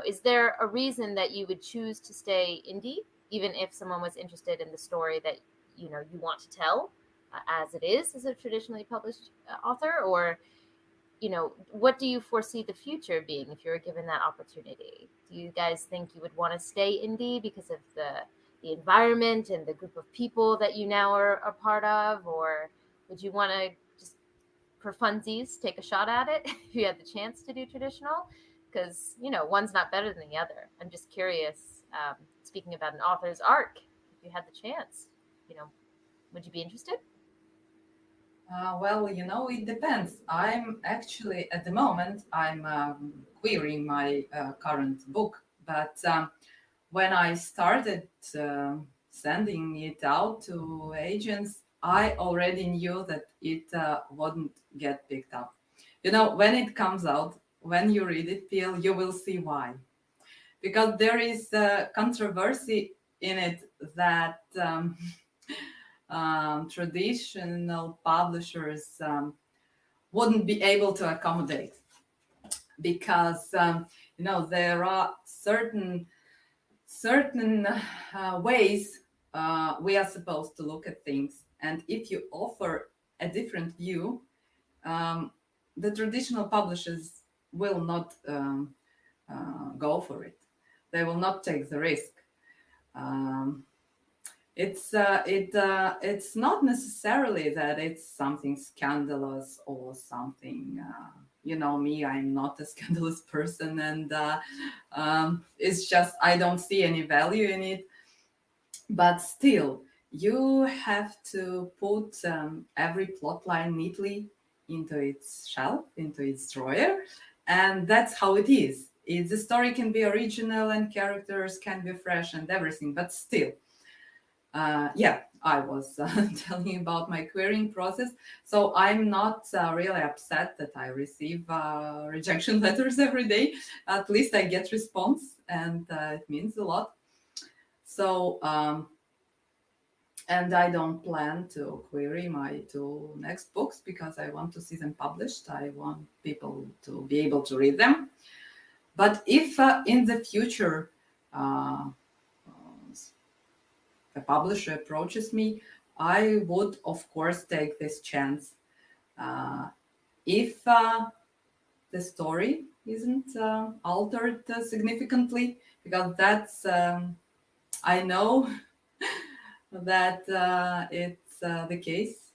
is there a reason that you would choose to stay indie, even if someone was interested in the story that you want to tell, as it is as a traditionally published author? Or what do you foresee the future being if you were given that opportunity? Do you guys think you would want to stay indie because of the environment and the group of people that you now are a part of, or would you want to just for funsies take a shot at it if you had the chance to do traditional? Because one's not better than the other. I'm just curious, speaking about an author's arc, if you had the chance, would you be interested? Well, it depends. I'm actually, at the moment, I'm querying my current book. But when I started sending it out to agents, I already knew that it wouldn't get picked up. When it comes out, when you read it, Phil, you will see why. Because there is controversy in it that traditional publishers wouldn't be able to accommodate, because there are certain ways we are supposed to look at things, and if you offer a different view, the traditional publishers will not go for it. They will not take the risk. It's not necessarily that it's something scandalous or something. Me, I'm not a scandalous person, and it's just I don't see any value in it. But still, you have to put every plot line neatly into its shelf, into its drawer, and that's how it is. The story can be original and characters can be fresh and everything, but still. I was telling you about my querying process. So I'm not really upset that I receive rejection letters every day. At least I get response, and it means a lot. So, and I don't plan to query my two next books because I want to see them published. I want people to be able to read them. But if in the future, a publisher approaches me, I would, of course, take this chance. If the story isn't altered significantly, because that's, I know that it's the case.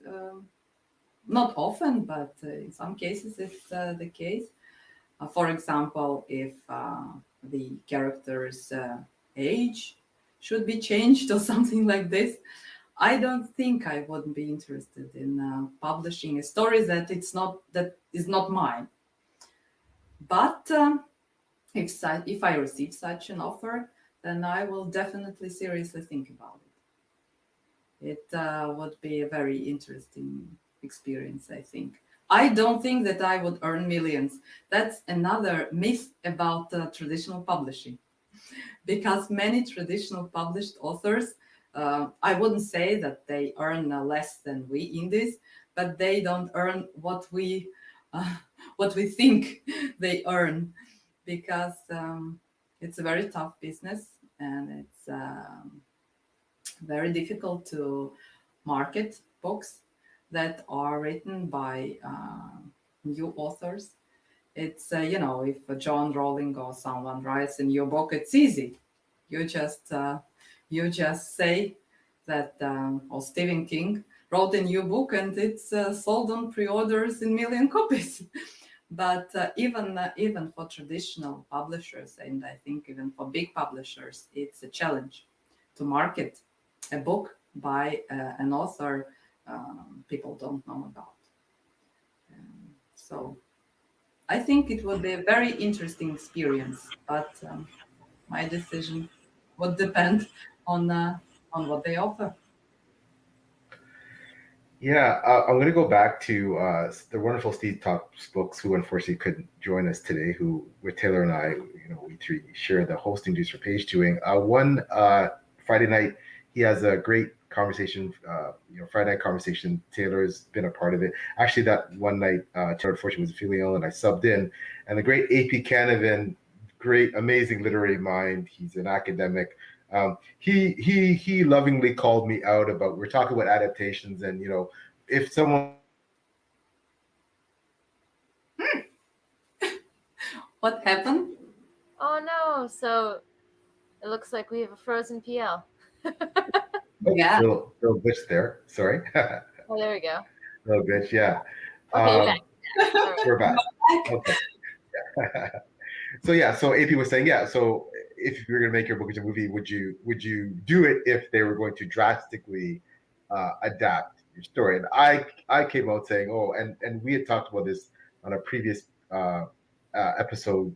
Not often, but in some cases it's the case. For example, if the character's age should be changed or something like this, I don't think I would be interested in publishing a story that is not mine. But if I receive such an offer, then I will definitely seriously think about it. It would be a very interesting experience, I think. I don't think that I would earn millions. That's another myth about traditional publishing, because many traditional published authors, I wouldn't say that they earn less than we indies, but they don't earn uh, what we think they earn, because it's a very tough business, and it's very difficult to market books that are written by new authors. It's if John Rowling or someone writes a new book, it's easy. You just say that, or Stephen King wrote a new book and it's sold on pre-orders in million copies. But even for traditional publishers, and I think even for big publishers, it's a challenge to market a book by an author people don't know about. So I think it would be a very interesting experience, but my decision would depend on what they offer. Yeah, I'm going to go back to the wonderful Steve Spokes, who unfortunately couldn't join us today. Who, with Taylor and I, we three share the hosting duties for Page Doing. One Friday night, he has a great conversation. Friday night conversation. Taylor's been a part of it. Actually, that one night, Taylor unfortunately was feeling ill, and I subbed in. And the great AP Canavan, great, amazing literary mind. He's an academic. He lovingly called me out about, we're talking about adaptations, and if someone What happened? Oh no! So it looks like we have a frozen PL. Yeah. little bitch there, sorry. Oh, there we go. Little bitch, yeah. Okay, you're back. All right. We're back. Okay. So AP was saying, yeah, so if you were going to make your book into a movie, would you do it if they were going to drastically adapt your story? And I came out saying, oh, and we had talked about this on a previous episode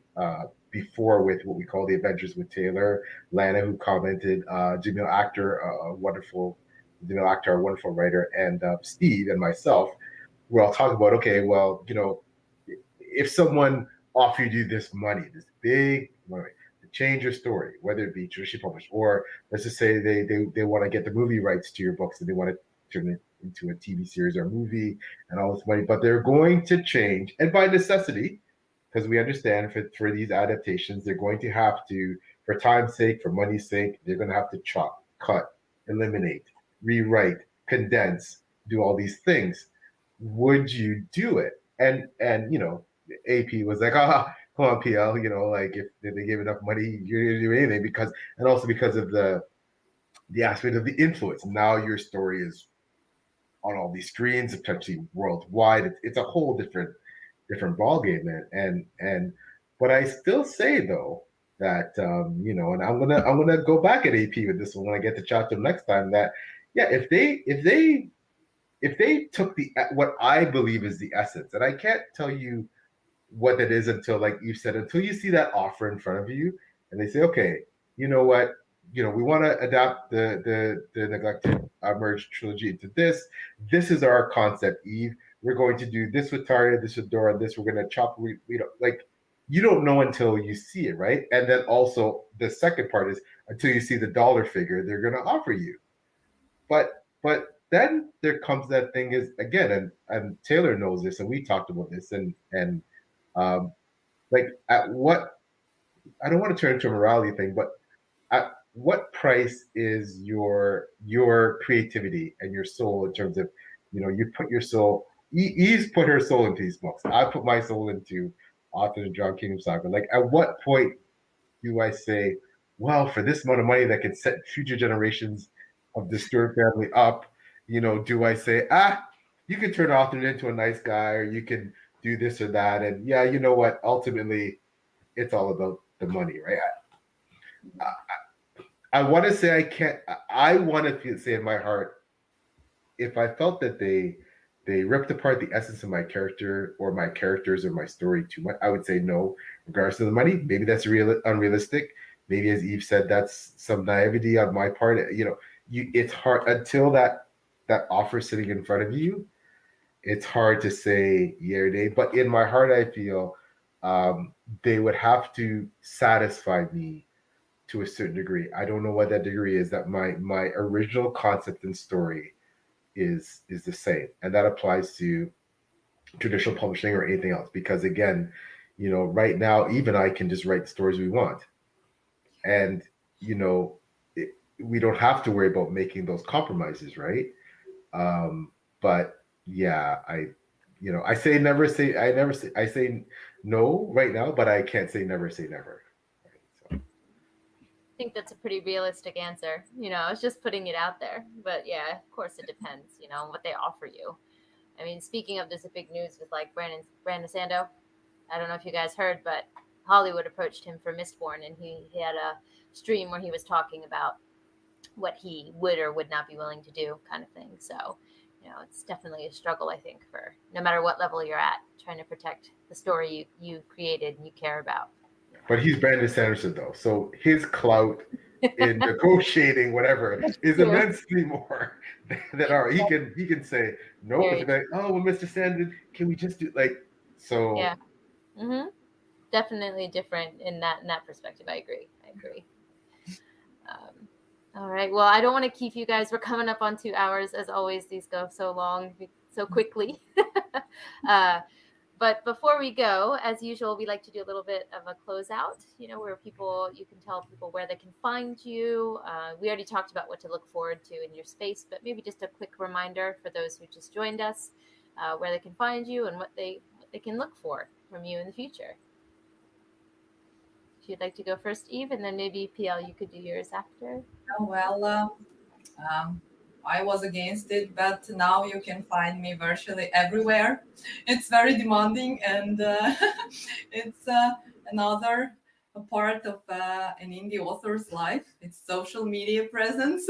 before, with what we call the Adventures with Taylor. Lana, who commented, Jamil Actor, a wonderful Jamil Actor, a wonderful writer, and Steve and myself, we're all talking about, okay, well, if someone offered you this money, this big money, to change your story, whether it be traditionally published, or let's just say they want to get the movie rights to your books and they want to turn it into a TV series or a movie and all this money, but they're going to change, and by necessity, because we understand for these adaptations, they're going to have to, for time's sake, for money's sake, they're going to have to chop, cut, eliminate, rewrite, condense, do all these things. Would you do it? And AP was like, come on, PL, like if they give enough money, you're gonna do anything, and also because of the aspect of the influence. Now your story is on all these screens, potentially worldwide. It's a whole different ball game, and but I still say though that and I'm gonna go back at AP with this one when I get to chat to them next time. That yeah, if they took what I believe is the essence, and I can't tell you what that is until, like Eve said, until you see that offer in front of you, and they say, okay, you know what, we want to adapt the neglected merged trilogy into this. This is our concept, Eve. We're going to do this with Taria, this with Dora, this. We're going to chop. We don't like. You don't know until you see it, right? And then also the second part is until you see the dollar figure they're going to offer you. But then there comes that thing is again, and Taylor knows this, and we talked about this, and um, like at what, I don't want to turn into a morality thing, but at what price is your creativity and your soul, in terms of, you put your soul, Eve's put her soul into these books. I put my soul into Author and John Kingdom Saga. Like, at what point do I say, well, for this amount of money that can set future generations of the Stewart family up, do I say, you can turn Arthur into a nice guy, or you can do this or that, and yeah, you know what? Ultimately, it's all about the money, right? I want to say I can't. I want to say in my heart, if I felt that they ripped apart the essence of my character or my characters or my story too much, I would say no, regardless of the money. Maybe that's unrealistic. Maybe, as Eve said, that's some naivety on my part. It's hard until that offer sitting in front of you. It's hard to say yeah or nay. But in my heart, I feel they would have to satisfy me to a certain degree. I don't know what that degree is. That my original concept and story is the same, and that applies to traditional publishing or anything else. Because again, right now, even I can just write the stories we want, and you know, we don't have to worry about making those compromises, right? But yeah, I say never say I never say I say no right now, but I can't say never. Right? So. I think that's a pretty realistic answer. I was just putting it out there. But yeah, of course it depends, on what they offer you. I mean, speaking of, there's a big news with like Brandon Sando. I don't know if you guys heard, but Hollywood approached him for Mistborn, and he had a stream where he was talking about what he would or would not be willing to do, kind of thing. So, it's definitely a struggle, I think, for no matter what level you're at, trying to protect the story you created and you care about. But he's Brandon Sanderson though, so his clout in negotiating whatever is true. immensely more than our. He can say no, but to be like, oh well, Mr. Sanderson, can we just do like so? Yeah. Definitely different in that perspective. I agree. All right. Well, I don't want to keep you guys. We're coming up on 2 hours. As always, these go so long, so quickly. But before we go, as usual, we like to do a little bit of a closeout, where you can tell people where they can find you. We already talked about what to look forward to in your space, but maybe just a quick reminder for those who just joined us, where they can find you and what they can look for from you in the future. If you'd like to go first, Eve, and then maybe PL, you could do yours after. Oh, well, I was against it, but now you can find me virtually everywhere. It's very demanding, and it's another part of an indie author's life. It's social media presence.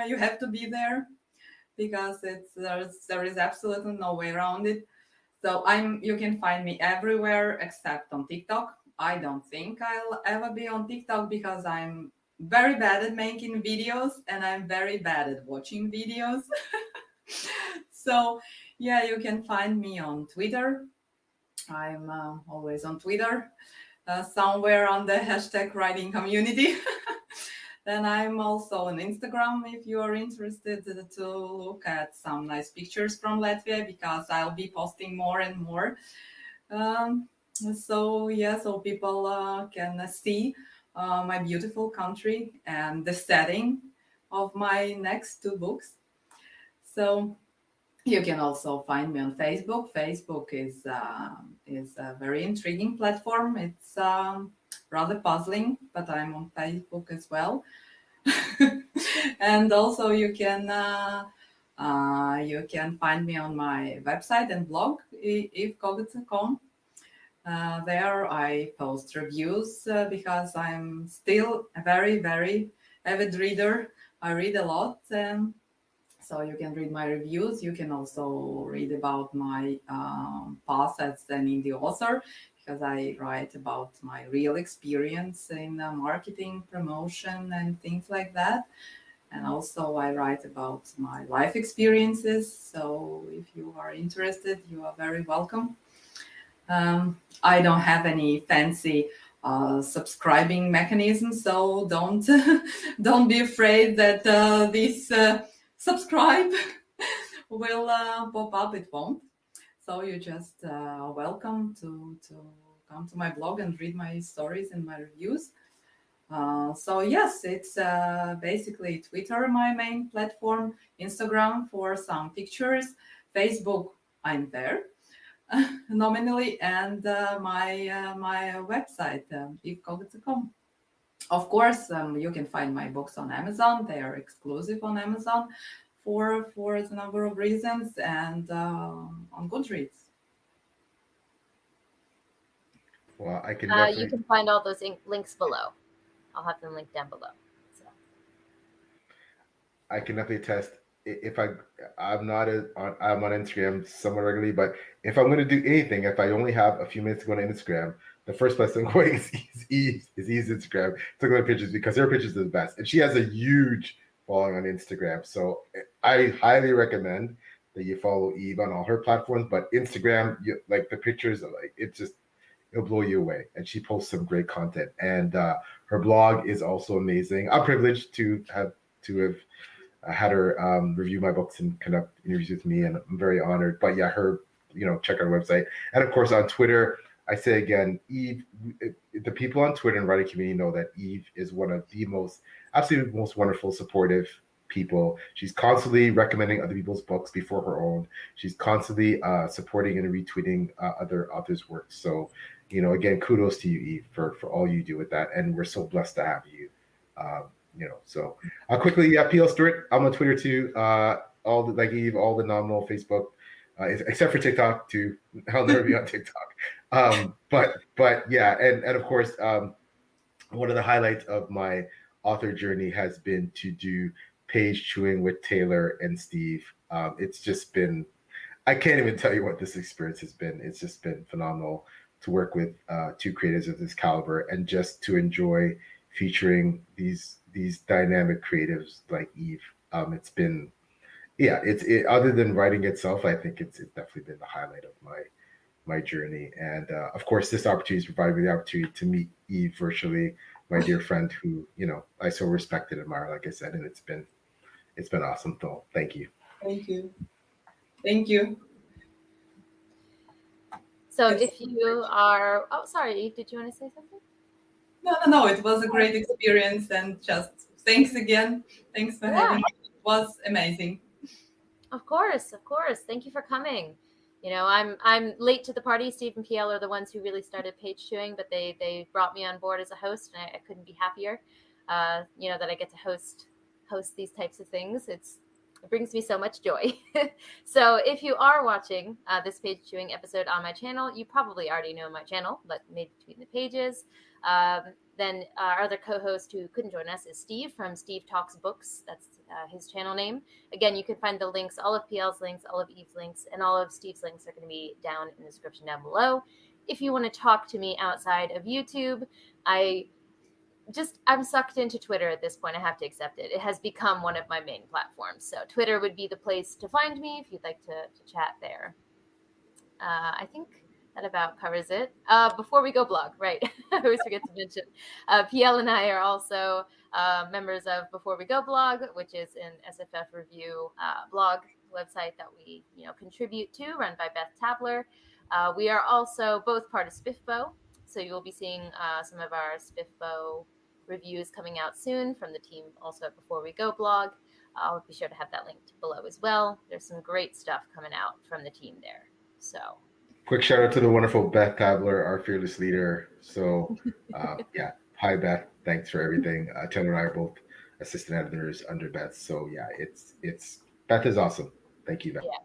You have to be there because there is absolutely no way around it. So you can find me everywhere except on TikTok. I don't think I'll ever be on TikTok because I'm very bad at making videos and I'm very bad at watching videos. So yeah, you can find me on Twitter. I'm always on Twitter, somewhere on the hashtag writing community. Then I'm also on Instagram if you are interested to look at some nice pictures from Latvia, because I'll be posting more and more. So people can see my beautiful country and the setting of my next 2 books. So you can also find me on Facebook. Facebook is a very intriguing platform. It's rather puzzling, but I'm on Facebook as well. And also you can find me on my website and blog, Koguce.com. There I post reviews because I'm still a very, very avid reader. I read a lot. So you can read my reviews. You can also read about my path as an indie author, because I write about my real experience in marketing, promotion, and things like that. And also I write about my life experiences. So if you are interested, you are very welcome. I don't have any fancy subscribing mechanism, so don't be afraid that this subscribe will pop up. It won't. So you just are welcome to come to my blog and read my stories and my reviews. So yes, it's basically Twitter, my main platform, Instagram for some pictures, Facebook, I'm there nominally, and my website, epcovid.com. Of course, you can find my books on Amazon. They are exclusive on Amazon for a number of reasons, and on Goodreads. Well, I can definitely. You can find all those links below. I'll have them linked down below. So. I can definitely attest. if I'm not I'm on Instagram somewhat regularly, but if I'm going to do anything, if I only have a few minutes to go on Instagram, the first place I'm going is Eve's Instagram to look at pictures because her pictures are the best, and she has a huge following on Instagram. So I highly recommend that you follow Eve on all her platforms, but Instagram, like the pictures, like it'll blow you away. And she posts some great content, and her blog is also amazing. I'm privileged to have had her review my books and conduct interviews with me, and I'm very honored. But yeah, check our website, and of course on Twitter. I say again, Eve. The people on Twitter and writing community know that Eve is one of the absolutely most wonderful, supportive people. She's constantly recommending other people's books before her own. She's constantly supporting and retweeting other authors' work. So, again, kudos to you, Eve, for all you do with that, and we're so blessed to have you. So I'll quickly, PL Stewart. I'm on Twitter too. All the, like Eve, all the nominal Facebook, except for TikTok too. I'll never be on TikTok. But yeah, and of course, one of the highlights of my author journey has been to do page chewing with Taylor and Steve. It's just been, I can't even tell you what this experience has been. It's just been phenomenal to work with two creatives of this caliber and just to enjoy featuring these dynamic creatives like Eve. It's been, other than writing itself, I think it's definitely been the highlight of my journey. And of course, this opportunity has provided me the opportunity to meet Eve virtually, my dear friend who, I so respect and admire, like I said, and it's been awesome. So thank you. Thank you. Thank you. So if you are, sorry, Eve, did you want to say something? No. It was a great experience, and just thanks again. Thanks for having me. It was amazing. Of course. Thank you for coming. I'm late to the party. Steve and PL are the ones who really started page chewing, but they brought me on board as a host, and I couldn't be happier. That I get to host these types of things. It brings me so much joy. So if you are watching this page chewing episode on my channel, you probably already know my channel, but maybe between the pages. Then our other co-host who couldn't join us is Steve from Steve Talks Books. That's his channel name. Again, you can find the links, all of PL's links, all of Eve's links, and all of Steve's links are going to be down in the description down below. If you want to talk to me outside of YouTube, I'm sucked into Twitter at this point. I have to accept it. It has become one of my main platforms. So Twitter would be the place to find me if you'd like to chat there. I think that about covers it. Before we go blog, right? I always forget to mention. PL and I are also members of Before We Go blog, which is an SFF review blog website that we contribute to, run by Beth Tabler. We are also both part of SPIFBO, so you will be seeing some of our SPIFBO reviews coming out soon from the team also at Before We Go blog. I'll be sure to have that linked below as well. There's some great stuff coming out from the team there. So quick shout out to the wonderful Beth Tabler, our fearless leader. So hi Beth, thanks for everything. Taylor and I are both assistant editors under Beth. So yeah, it's Beth is awesome. Thank you, Beth. Yeah.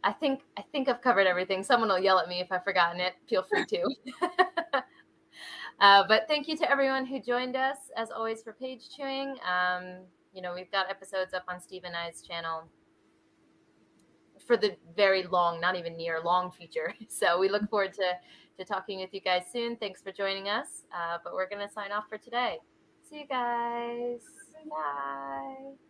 I think I've covered everything. Someone will yell at me if I've forgotten it. Feel free to. But thank you to everyone who joined us, as always, for page chewing. We've got episodes up on Steve and I's channel for the very long, not even near long future. So we look forward to talking with you guys soon. Thanks for joining us. But we're going to sign off for today. See you guys. Bye.